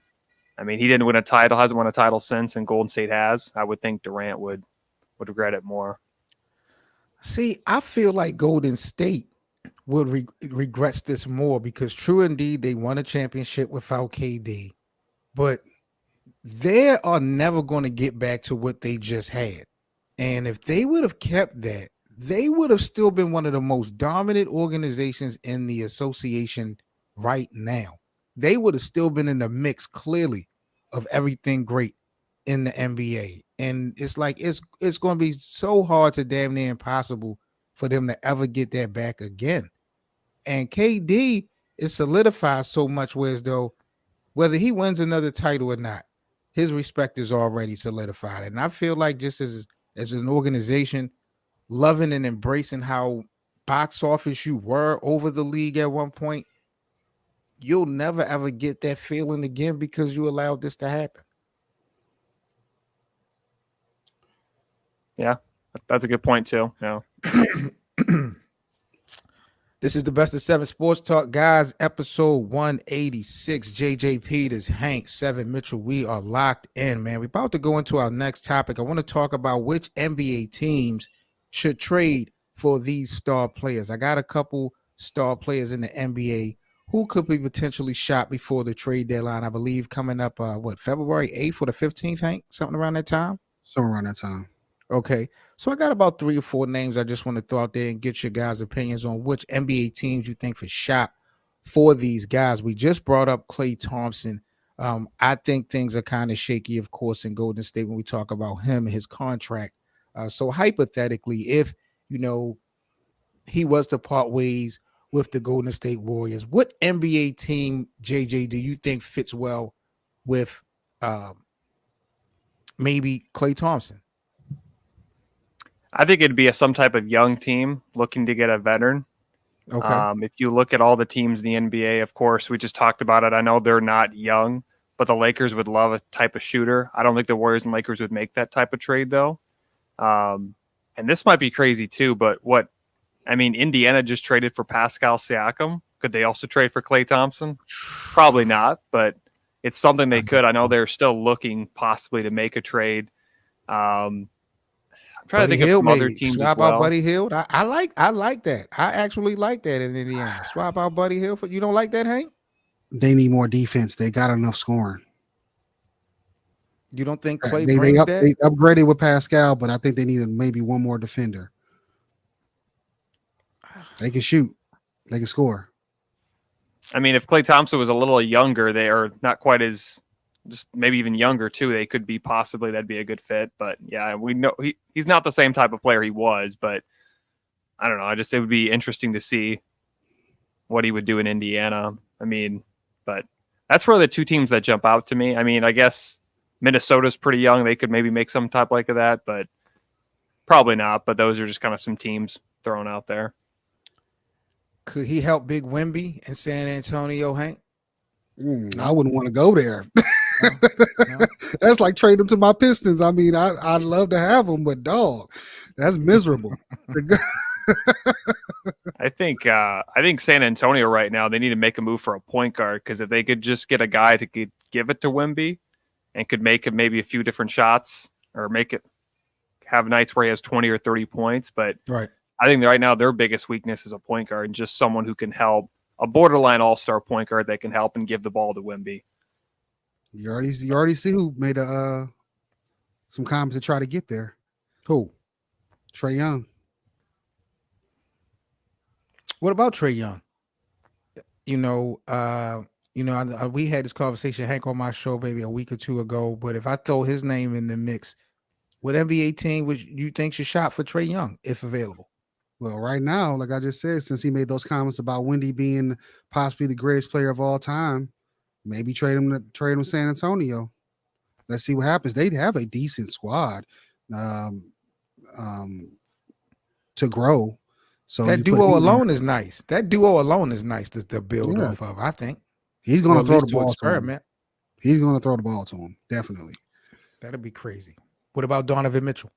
I mean, he didn't win a title, hasn't won a title since, and Golden State has. I would think Durant would regret it more. See, I feel like Golden State would regrets this more because true indeed, they won a championship without KD, but they are never going to get back to what they just had. And if they would have kept that, they would have still been one of the most dominant organizations in the association right now. They would have still been in the mix clearly of everything great in the NBA. And it's like it's going to be so hard to damn near impossible for them to ever get that back again. And KD is solidified so much, whereas though whether he wins another title or not, his respect is already solidified. And I feel like just as an organization, loving and embracing how box office you were over the league at one point, you'll never ever get that feeling again because you allowed this to happen. Yeah, that's a good point too. Yeah. This is the Best of 7 Sports Talk, guys, episode 186. JJ Peters, Hank, 7 Mitchell. We are locked in, man. We're about to go into our next topic. I want to talk about which NBA teams should trade for these star players. I got a couple star players in the NBA who could be potentially shot before the trade deadline, I believe, coming up, February 8th or the 15th, Hank? Something around that time? Somewhere around that time. Okay, so I got about 3 or 4 names I just want to throw out there and get your guys' opinions on which NBA teams you think for shot for these guys. We just brought up Klay Thompson. I think things are kind of shaky, of course, in Golden State when we talk about him and his contract. So hypothetically, if, he was to part ways with the Golden State Warriors, what NBA team, JJ, do you think fits well with maybe Klay Thompson? I think it'd be some type of young team looking to get a veteran. Okay. If you look at all the teams in the NBA, of course, we just talked about it. I know they're not young, but the Lakers would love a type of shooter. I don't think the Warriors and Lakers would make that type of trade, though. And this might be crazy, too, but Indiana just traded for Pascal Siakam. Could they also trade for Klay Thompson? Probably not, but it's something they could. I know they're still looking possibly to make a trade. I'm trying to Buddy think Hill, of some other maybe teams as swap well. out Buddy Hill. I like that. I actually like that in Indiana. Swap out Buddy Hill for you. Don't like that, Hank? They need more defense. They got enough scoring. You don't think Klay They brings that? they upgraded with Pascal, but I think they needed maybe one more defender. They can shoot. They can score. I mean, if Klay Thompson was a little younger, they are not quite as, just maybe even younger too. They could be possibly, that'd be a good fit. But yeah, we know he's not the same type of player he was. But I don't know. It would be interesting to see what he would do in Indiana. I mean, but that's really the two teams that jump out to me. I mean, I guess Minnesota's pretty young. They could maybe make some type like of that, but probably not. But those are just kind of some teams thrown out there. Could he help Big Wemby in San Antonio, Hank? I wouldn't want to go there. No. That's like trade him to my Pistons. I mean, I'd love to have him, but dog, that's miserable. I think San Antonio right now, they need to make a move for a point guard, because if they could just get a guy to give it to Wemby and could make it maybe a few different shots, or make it have nights where he has 20 or 30 points. But Right. I think right now their biggest weakness is a point guard, and just someone who can help, a borderline all-star point guard that can help and give the ball to Wemby. You already see who made some comments to try to get there. Who? Trae Young. What about Trae Young? We had this conversation, Hank, on my show maybe a week or two ago. But if I throw his name in the mix, what NBA team would you think should shop for Trae Young if available? Well, right now, like I just said, since he made those comments about Wendy being possibly the greatest player of all time, maybe trade him to San Antonio. Let's see what happens. They have a decent squad to grow. So that duo alone is nice. That duo alone is nice to build off of, I think. He's going to throw the ball to him. He's going to throw the ball to him, definitely. That'd be crazy. What about Donovan Mitchell?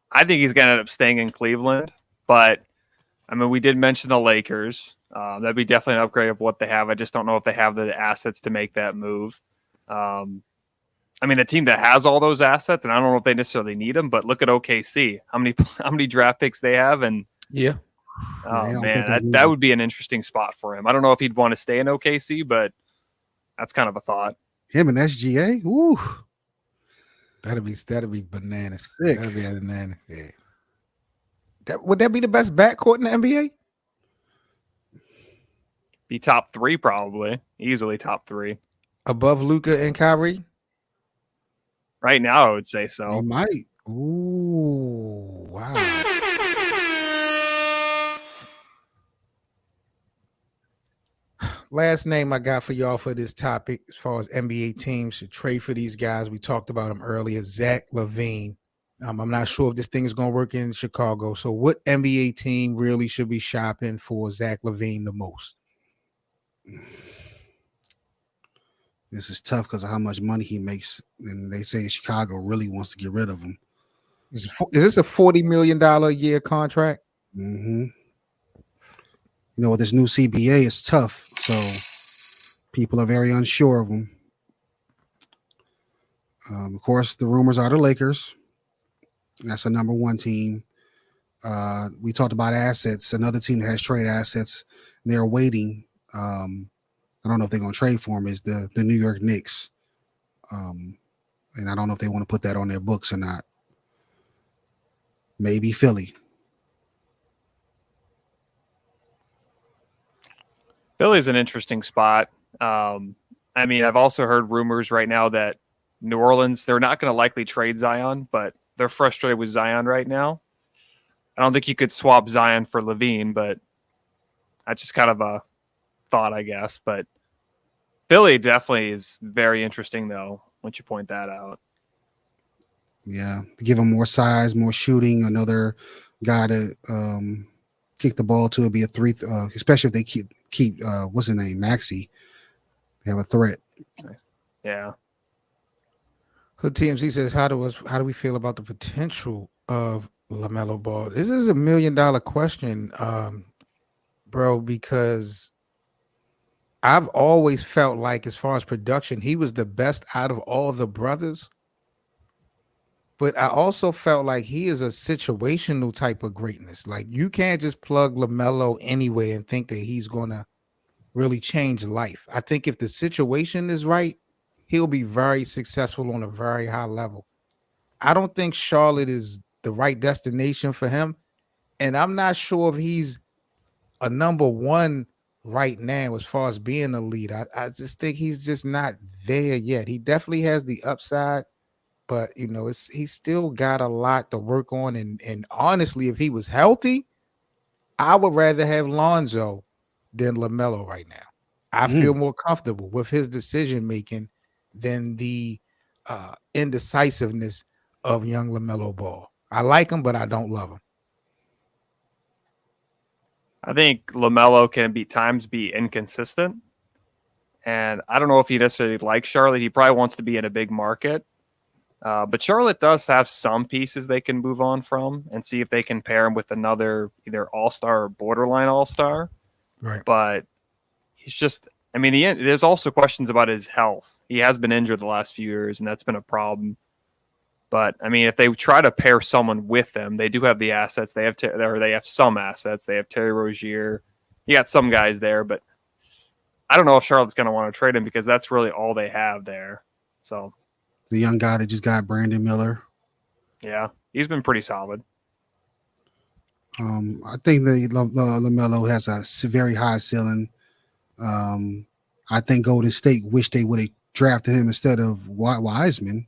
I think he's going to end up staying in Cleveland, but I mean, we did mention the Lakers. That'd be definitely an upgrade of what they have. I just don't know if they have the assets to make that move. I mean, the team that has all those assets, and I don't know if they necessarily need them, but look at OKC. How many draft picks they have, and man, that would be an interesting spot for him. I don't know if he'd want to stay in OKC, but that's kind of a thought. Him and SGA, ooh, that'd be bananas. Sick. That'd be bananas. Yeah. Would that be the best backcourt in the NBA? Be top 3, probably. Easily top 3. Above Luka and Kyrie? Right now, I would say so. He might. Ooh, wow. Last name I got for y'all for this topic, as far as NBA teams should trade for these guys. We talked about him earlier, Zach LaVine. I'm not sure if this thing is going to work in Chicago. So what NBA team really should be shopping for Zach LaVine the most? This is tough because of how much money he makes. And they say Chicago really wants to get rid of him. Is this a $40 million a year contract? Mm-hmm. You know, with this new CBA, it's tough. So people are very unsure of him. Of course, the rumors are the Lakers. That's a number one team. We talked about assets. Another team that has trade assets. They're waiting. I don't know if they're going to trade for him. Is the New York Knicks. And I don't know if they want to put that on their books or not. Maybe Philly. Philly's an interesting spot. I mean, I've also heard rumors right now that New Orleans, they're not going to likely trade Zion, but they're frustrated with Zion right now. I don't think you could swap Zion for LaVine, but that's just kind of a thought, I guess. But Philly definitely is very interesting, though, once you point that out. Yeah, to give him more size, more shooting, another guy to kick the ball to. It'd be a 3, especially if they keep what's his name, Maxey. They have a threat. Yeah. Hood TMZ says, how do we feel about the potential of LaMelo Ball? This is $1 million question, bro, because I've always felt like, as far as production, he was the best out of all the brothers. but I also felt like he is a situational type of greatness. Like you can't just plug LaMelo anywhere and think that he's gonna really change life. I think if the situation is right, he'll be very successful on a very high level. I don't think Charlotte is the right destination for him. And I'm not sure if he's a number one right now as far as being a lead. I just think he's just not there yet. He definitely has the upside, but he's still got a lot to work on. And honestly, if he was healthy, I would rather have Lonzo than LaMelo right now. I feel more comfortable with his decision making than the indecisiveness of young LaMelo Ball. I like him, but I don't love him. I think LaMelo can times be inconsistent. And I don't know if he necessarily likes Charlotte. He probably wants to be in a big market. But Charlotte does have some pieces they can move on from and see if they can pair him with another either all-star or borderline all-star. Right. But he's just, there's also questions about his health. He has been injured the last few years, and that's been a problem. But, if they try to pair someone with them, they do have the assets. They have some assets. They have Terry Rozier. You got some guys there, but I don't know if Charlotte's going to want to trade him because that's really all they have there. So the young guy that just got Brandon Miller. Yeah, he's been pretty solid. I think that LaMelo has a very high ceiling. I think Golden State wish they would have drafted him instead of Wiseman.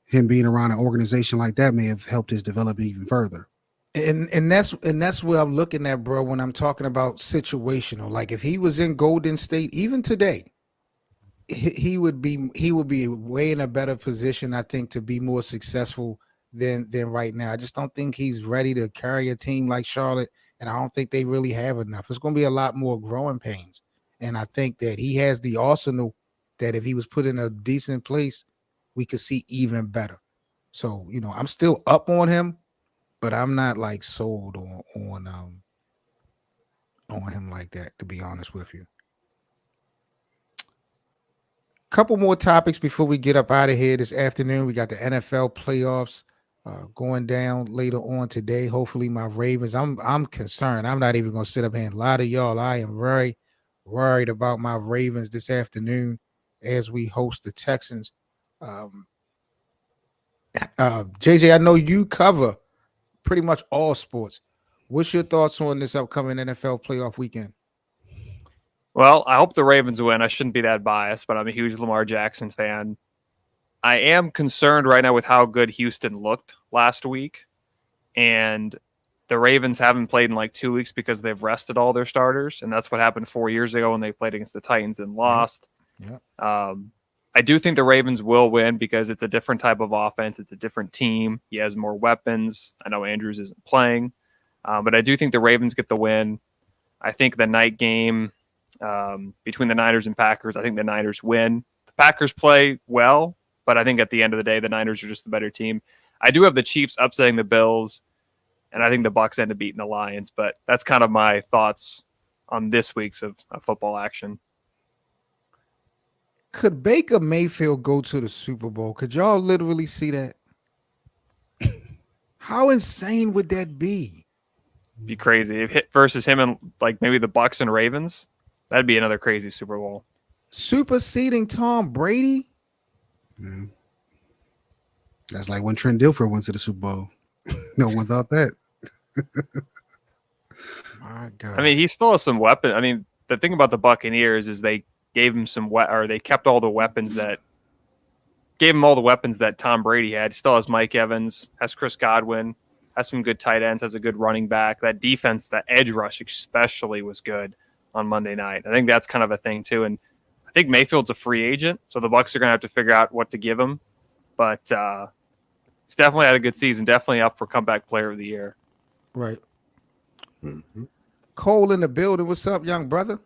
Him being around an organization like that may have helped his development even further. And that's where I'm looking at, bro, when I'm talking about situational. Like if he was in Golden State, even today, he would be way in a better position, I think, to be more successful than right now. I just don't think he's ready to carry a team like Charlotte, and I don't think they really have enough. It's going to be a lot more growing pains, and I think that he has the arsenal that if he was put in a decent place, we could see even better. So, I'm still up on him, but I'm not like sold on him like that, to be honest with you. Couple more topics before we get up out of here this afternoon. We got the NFL playoffs going down later on today. Hopefully my Ravens, I'm concerned. I'm not even going to sit up here and lie to y'all. I am very worried about my Ravens this afternoon as we host the Texans. JJ, I know you cover pretty much all sports. What's your thoughts on this upcoming NFL playoff weekend? Well, I hope the Ravens win. I shouldn't be that biased, but I'm a huge Lamar Jackson fan. I am concerned right now with how good Houston looked last week. And the Ravens haven't played in like 2 weeks because they've rested all their starters. And that's what happened 4 years ago when they played against the Titans and lost. Yeah. I do think the Ravens will win because it's a different type of offense. It's a different team. He has more weapons. I know Andrews isn't playing. But I do think the Ravens get the win. I think the night game between the Niners and Packers, I think the Niners win. The Packers play well, but I think at the end of the day, the Niners are just the better team. I do have the Chiefs upsetting the Bills, and I think the Bucs end up beating the Lions. But that's kind of my thoughts on this week's of football action. Could Baker Mayfield go to the Super Bowl? Could y'all literally see that? How insane would that be? Be crazy. If hit versus him and like maybe the Bucs and Ravens, that'd be another crazy Super Bowl. Superseding Tom Brady? Yeah. That's like when Trent Dilfer went to the Super Bowl. No one thought that. My God. He still has some weapons. The thing about the Buccaneers is they gave him they kept all the weapons that Tom Brady had. He still has Mike Evans, has Chris Godwin, has some good tight ends, has a good running back. That defense, that edge rush especially was good on Monday night. I think that's kind of a thing too. And I think Mayfield's a free agent, so the Bucs are going to have to figure out what to give him. But he's definitely had a good season, definitely up for comeback player of the year. Right. Mm-hmm. Cole in the building. What's up, young brother?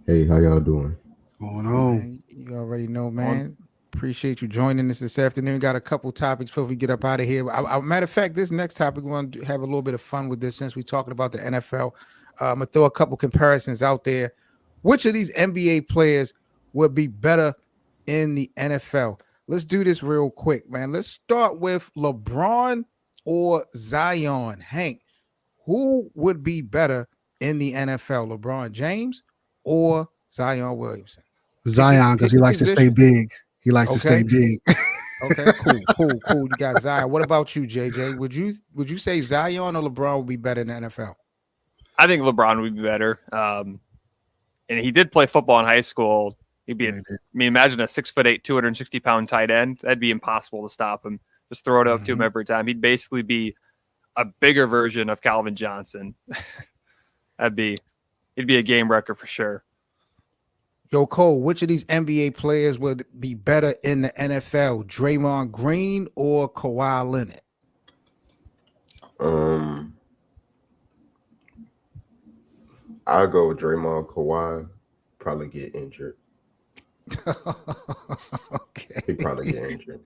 Hey, how y'all doing? What's going on? Man, you already know, man. Appreciate you joining us this afternoon. Got a couple topics before we get up out of here. Matter of fact, this next topic, we want to have a little bit of fun with this since we're talking about the NFL. I'm going to throw a couple comparisons out there. Which of these NBA players would be better in the NFL? Let's do this real quick, man. Let's start with LeBron or Zion. Hank, who would be better in the NFL, LeBron James or Zion Williamson? Zion, because he likes to stay big. He likes to stay big. Okay, cool. You got Zion. What about you, JJ? Would you say Zion or LeBron would be better in the NFL? I think LeBron would be better. And he did play football in high school. He'd be, imagine a 6'8", 260-pound tight end. That'd be impossible to stop him. Just throw it up to him every time. He'd basically be a bigger version of Calvin Johnson. He'd be a game wrecker for sure. Yo, Cole, which of these NBA players would be better in the NFL? Draymond Green or Kawhi Leonard? I'll go with Draymond. Kawhi probably get injured. Okay. He probably get injured.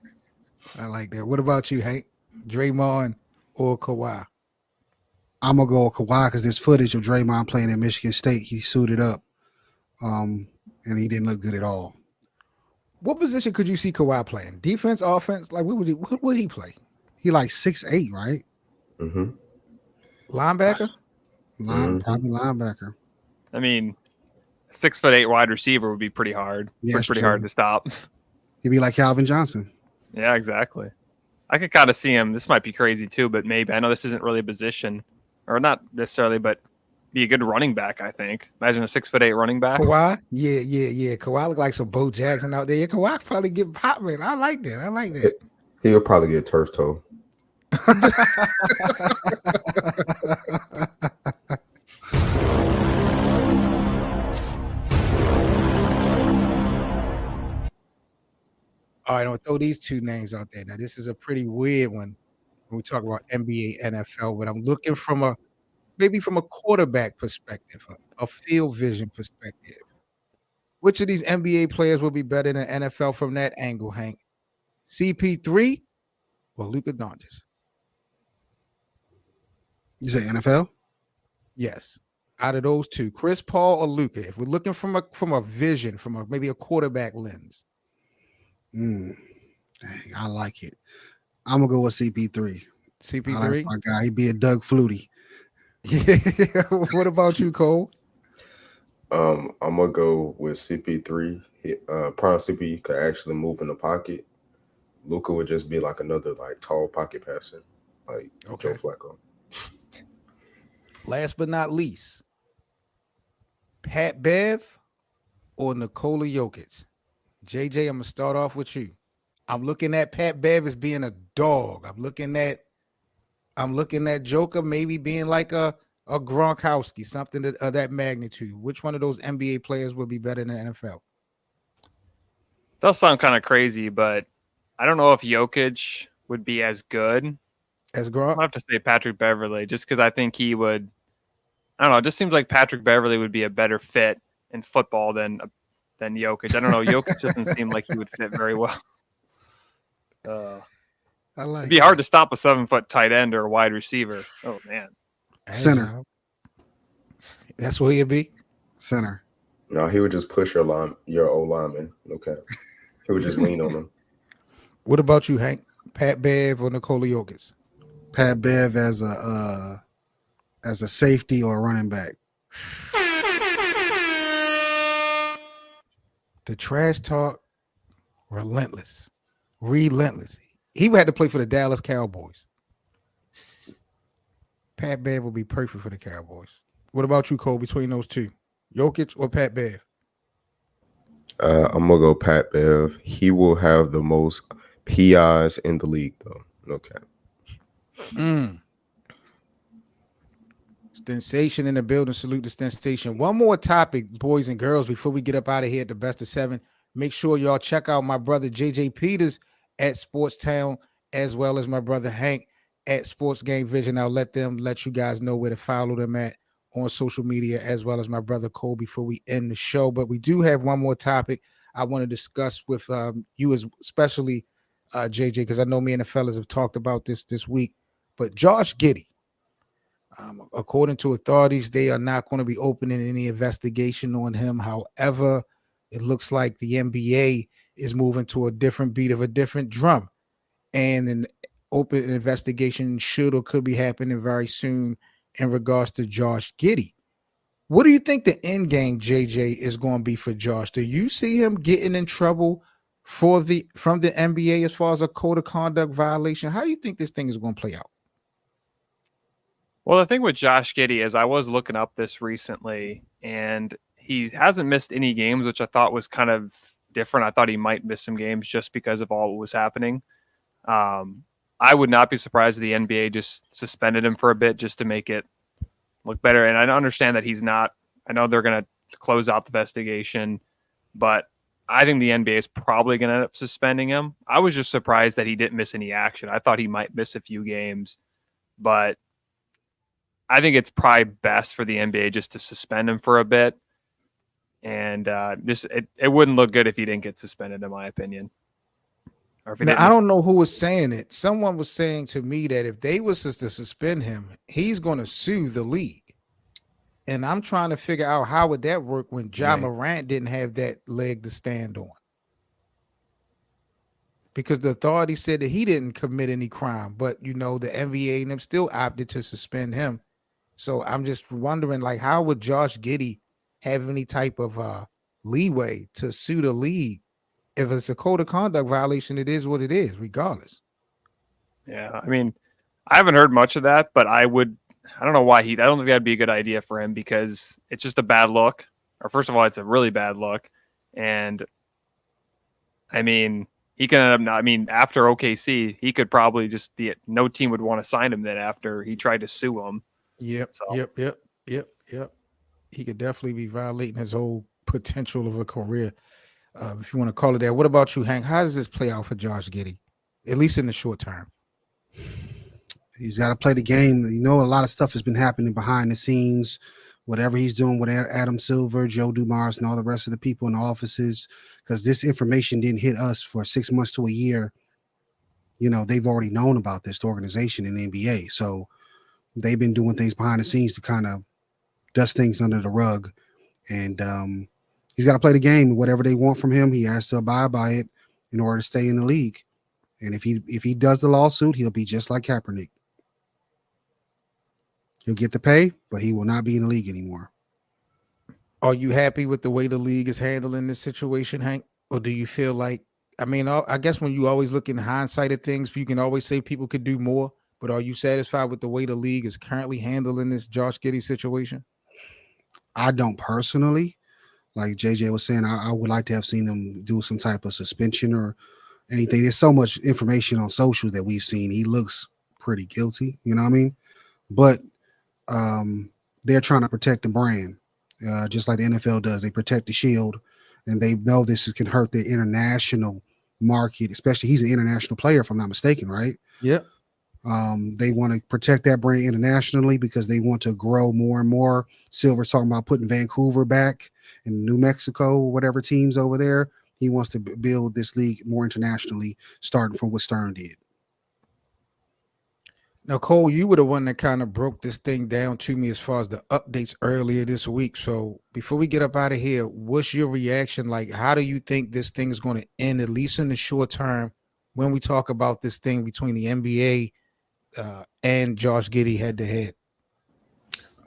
I like that. What about you, Hank? Draymond or Kawhi? I'm gonna go with Kawhi because there's footage of Draymond playing at Michigan State. He suited up, and he didn't look good at all. What position could you see Kawhi playing? Defense, offense? Like, what would he play? He like 6'8", right? Mm-hmm. Linebacker? Probably linebacker. I mean, 6'8" wide receiver would be pretty hard. Yeah, pretty hard to stop. He'd be like Calvin Johnson. Yeah, exactly. I could kind of see him. This might be crazy too, but maybe. I know this isn't really a position, or not necessarily, but be a good running back, I think. Imagine a 6'8" running back. Kawhi? Yeah. Kawhi look like some Bo Jackson out there. Yeah, Kawhi probably get popping. I like that. He'll probably get turf toe. All right, I'm gonna throw these two names out there. Now, this is a pretty weird one when we talk about NBA, NFL, but I'm looking from a quarterback perspective, a field vision perspective. Which of these NBA players will be better than NFL from that angle, Hank? CP3 or Luka Doncic? You say NFL? Yes. Out of those two, Chris Paul or Luka? If we're looking from a vision, from maybe a quarterback lens. Dang, I like it. I'm gonna go with CP3. CP3, I like my guy. He'd be a Doug Flutie. Yeah. What about you, Cole? I'm gonna go with CP3. Prime CP could actually move in the pocket. Luka would just be like another tall pocket passer, like Joe Flacco. Last but not least, Pat Bev or Nikola Jokic? JJ, I'm gonna start off with you. I'm looking at Pat Bev as being a dog. I'm looking at Joker maybe being like a Gronkowski, something of that magnitude. Which one of those NBA players would be better than the NFL? Does sound kind of crazy, but I don't know if Jokic would be as good as Gronk. I have to say Patrick Beverley, just because I think he would. I don't know. It just seems like Patrick Beverley would be a better fit in football than Jokic. I don't know. Jokic doesn't seem like he would fit very well. It'd be hard to stop a 7-foot tight end or a wide receiver. Oh man, center. That's what he'd be. Center. No, he would just push your old lineman. Okay, he would just lean on him. What about you, Hank? Pat Bev or Nikola Jokic? Pat Bev as a safety or a running back. The trash talk, relentless. He had to play for the Dallas Cowboys. Pat Bev will be perfect for the Cowboys. What about you, Cole, between those two? Jokic or Pat Bev? I'm going to go Pat Bev. He will have the most PIs in the league, though. Okay. Sensation in the building. Salute the sensation. One more topic, boys and girls, before we get up out of here at the best of 7. Make sure y'all check out my brother JJ Peters at Sportstown, as well as my brother Hank at Sports Game Vision. I'll let you guys know where to follow them at on social media, as well as my brother Cole, before we end the show. But we do have one more topic I want to discuss with you, especially JJ, because I know me and the fellas have talked about this week. But Josh Giddey, according to authorities, they are not going to be opening any investigation on him. However, it looks like the NBA is moving to a different beat of a different drum. And an open investigation should or could be happening very soon in regards to Josh Giddey. What do you think the end game, JJ, is going to be for Josh? Do you see him getting in trouble from the NBA as far as a code of conduct violation? How do you think this thing is going to play out? Well, the thing with Josh Giddey is I was looking up this recently, and he hasn't missed any games, which I thought was kind of different. I thought he might miss some games just because of all what was happening. I would not be surprised if the NBA just suspended him for a bit just to make it look better. And I understand that he's not. I know they're going to close out the investigation, but I think the NBA is probably going to end up suspending him. I was just surprised that he didn't miss any action. I thought he might miss a few games, but I think it's probably best for the NBA just to suspend him for a bit. And it wouldn't look good if he didn't get suspended, in my opinion. Or if he now, I don't know who was saying it. Someone was saying to me that if they was to suspend him, he's going to sue the league. And I'm trying to figure out how would that work when Ja Morant didn't have that leg to stand on. Because the authority said that he didn't commit any crime, but the NBA and them still opted to suspend him. So I'm just wondering, like, how would Josh Giddey have any type of leeway to sue the league? If it's a code of conduct violation, it is what it is, regardless. Yeah, I mean, I haven't heard much of that, but I don't know why I don't think that'd be a good idea for him because it's just a bad look. Or first of all, it's a really bad look. And I mean, he can end up not, I mean, after OKC, he could probably just no team would want to sign him then after he tried to sue him. Yep. He could definitely be violating his whole potential of a career, if you want to call it that. What about you, Hank? How does this play out for Josh Giddey, at least in the short term? He's got to play the game. A lot of stuff has been happening behind the scenes. Whatever he's doing with Adam Silver, Joe Dumars, and all the rest of the people in the offices, because this information didn't hit us for 6 months to a year. They've already known about this, the organization in the NBA. So they've been doing things behind the scenes to kind of dust things under the rug. And he's got to play the game. Whatever they want from him, he has to abide by it in order to stay in the league. And if he does the lawsuit, he'll be just like Kaepernick. He'll get the pay, but he will not be in the league anymore. Are you happy with the way the league is handling this situation, Hank? Or do you feel like, I guess when you always look in hindsight at things, you can always say people could do more, but are you satisfied with the way the league is currently handling this Josh Giddey situation? I don't personally. Like JJ was saying, I would like to have seen them do some type of suspension or anything. There's so much information on social that we've seen. He looks pretty guilty, you know what I mean? But they're trying to protect the brand, just like the NFL does. They protect the shield, and they know this can hurt their international market, especially he's an international player, if I'm not mistaken, right? Yep. They want to protect that brand internationally because they want to grow more and more. Silver's talking about putting Vancouver back in New Mexico, whatever teams over there. He wants to build this league more internationally, starting from what Stern did. Now, Cole, you were the one that kind of broke this thing down to me as far as the updates earlier this week. So before we get up out of here, what's your reaction? Like, how do you think this thing is going to end, at least in the short term, when we talk about this thing between the NBA and Josh Giddey head to head?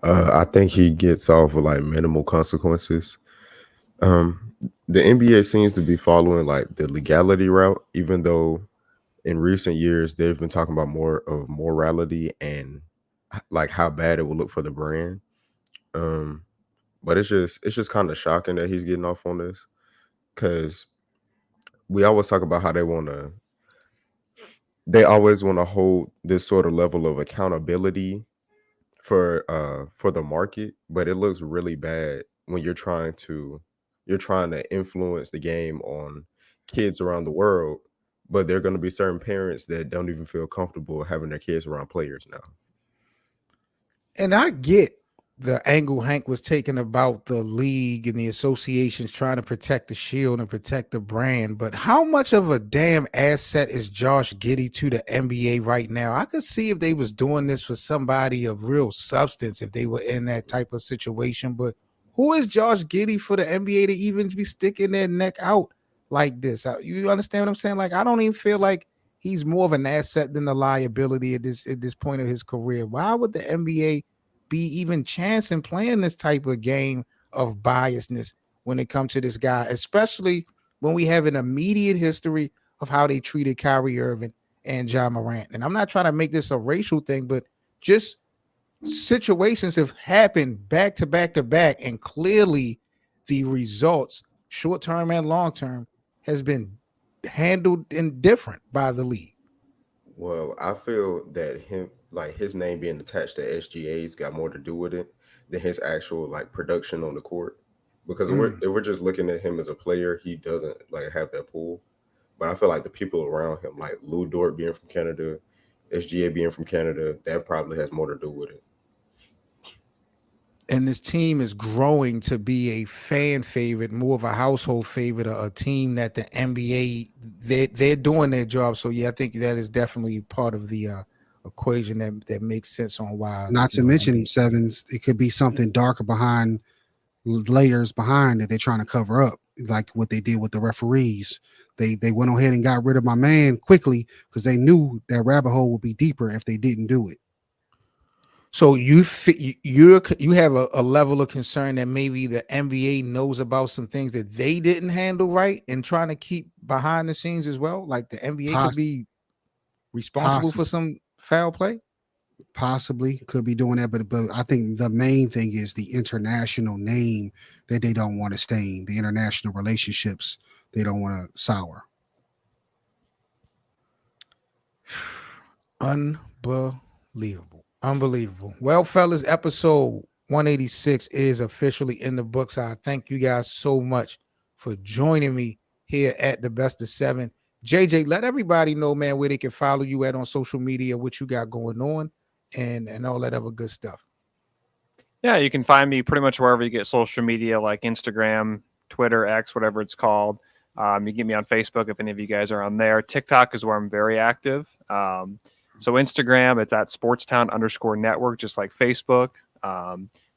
I think he gets off with like minimal consequences. The NBA seems to be following like the legality route, even though in recent years they've been talking about more of morality and like how bad it will look for the brand. But it's just kind of shocking that he's getting off on this, because we always talk about how they always want to hold this sort of level of accountability for the market, but it looks really bad when you're trying to influence the game on kids around the world, but there are going to be certain parents that don't even feel comfortable having their kids around players now. And I get the angle Hank was taking about the league and the associations trying to protect the shield and protect the brand, but how much of a damn asset is Josh Giddey to the NBA right now? I could see if they was doing this for somebody of real substance, if they were in that type of situation, but who is Josh Giddey for the NBA to even be sticking their neck out like this. You understand what I'm saying? Like, I don't even feel like he's more of an asset than the liability at this point of his career. Why would the NBA be even chancing playing this type of game of biasness when it comes to this guy, especially when we have an immediate history of how they treated Kyrie Irving and Ja Morant? And I'm not trying to make this a racial thing, but just situations have happened back to back to back, and clearly the results, short term and long term, has been handled indifferent by the league. Well, I feel that his name being attached to SGA's got more to do with it than his actual like production on the court. Because if we're just looking at him as a player, he doesn't like have that pull. But I feel like the people around him, like Lou Dort being from Canada, SGA being from Canada, that probably has more to do with it. And this team is growing to be a fan favorite, more of a household favorite, a team that the NBA, they're doing their job. So yeah, I think that is definitely part of the equation that makes sense on why. Not to mention, Sevens, it could be something darker behind layers behind that they're trying to cover up, like what they did with the referees. They went ahead and got rid of my man quickly because they knew that rabbit hole would be deeper if they didn't do it. So you have a level of concern that maybe the NBA knows about some things that they didn't handle right and trying to keep behind the scenes as well. Like the NBA could be responsible for some foul play. Possibly could be doing that, but I think the main thing is the international name that they don't want to stain, the international relationships they don't want to sour. Unbelievable. Well, fellas, episode 186 is officially in the books. I thank you guys so much for joining me here at the Best of Seven. JJ, let everybody know, man, where they can follow you at on social media, what you got going on, and all that other good stuff. Yeah, you can find me pretty much wherever you get social media, like Instagram, Twitter, X, whatever it's called. You get me on Facebook if any of you guys are on there. TikTok is where I'm very active. So Instagram, it's at Sportstown_network, just like Facebook.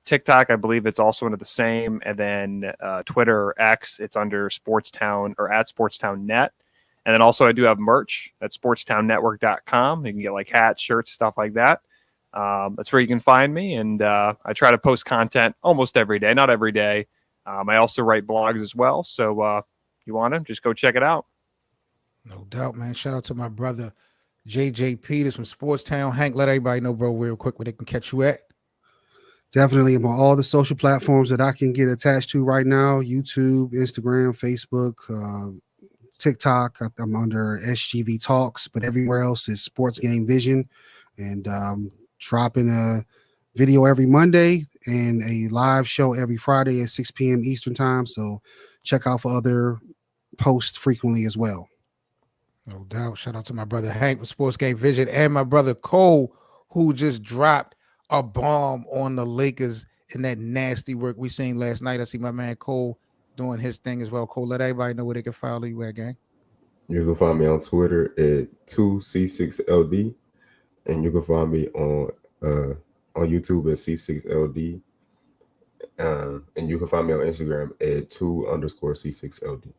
TikTok, I believe it's also under the same. And then Twitter or X, it's under Sportstown or at SportstownNet. And then also I do have merch at sportstownnetwork.com. You can get like hats, shirts, stuff like that. That's where you can find me. And I try to post content almost every day, not every day. I also write blogs as well. So you want to just go check it out. No doubt, man. Shout out to my brother, JJ Peters from Sportstown. Hank, let everybody know, bro, real quick where they can catch you at. Definitely on all the social platforms that I can get attached to right now: YouTube, Instagram, Facebook, TikTok. I'm under SGV Talks, but everywhere else is Sports Game Vision. And dropping a video every Monday and a live show every Friday at 6 p.m. Eastern time. So check out for other posts frequently as well. No doubt. Shout out to my brother Hank with Sports Game Vision and my brother Cole, who just dropped a bomb on the Lakers in that nasty work we seen last night. I see my man Cole doing his thing as well. Cole, let everybody know where they can follow you at, gang. You can find me on Twitter at 2C6LD, and you can find me on YouTube at C6LD, and you can find me on Instagram at 2_C6LD.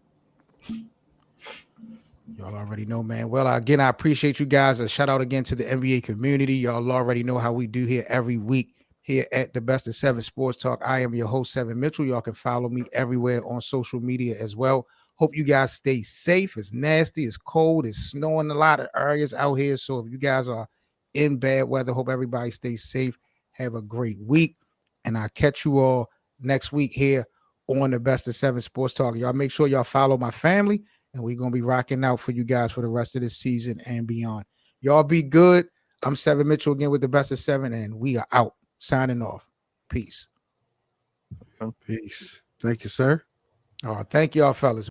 Y'all already know, man. Well, again, I appreciate you guys. A shout out again to the NBA community. Y'all already know how we do here every week here at the Best of Seven Sports Talk. I am your host, Seven Mitchell. Y'all can follow me everywhere on social media as well. Hope you guys stay safe. It's nasty. It's cold. It's snowing a lot of areas out here. So if you guys are in bad weather, hope everybody stays safe. Have a great week. And I'll catch you all next week here on the Best of Seven Sports Talk. Y'all make sure y'all follow my family. And we're going to be rocking out for you guys for the rest of this season and beyond. Y'all be good. I'm Seven Mitchell again with the Best of Seven, and we are out. Signing off. Peace. Peace. Thank you, sir. Thank y'all, fellas.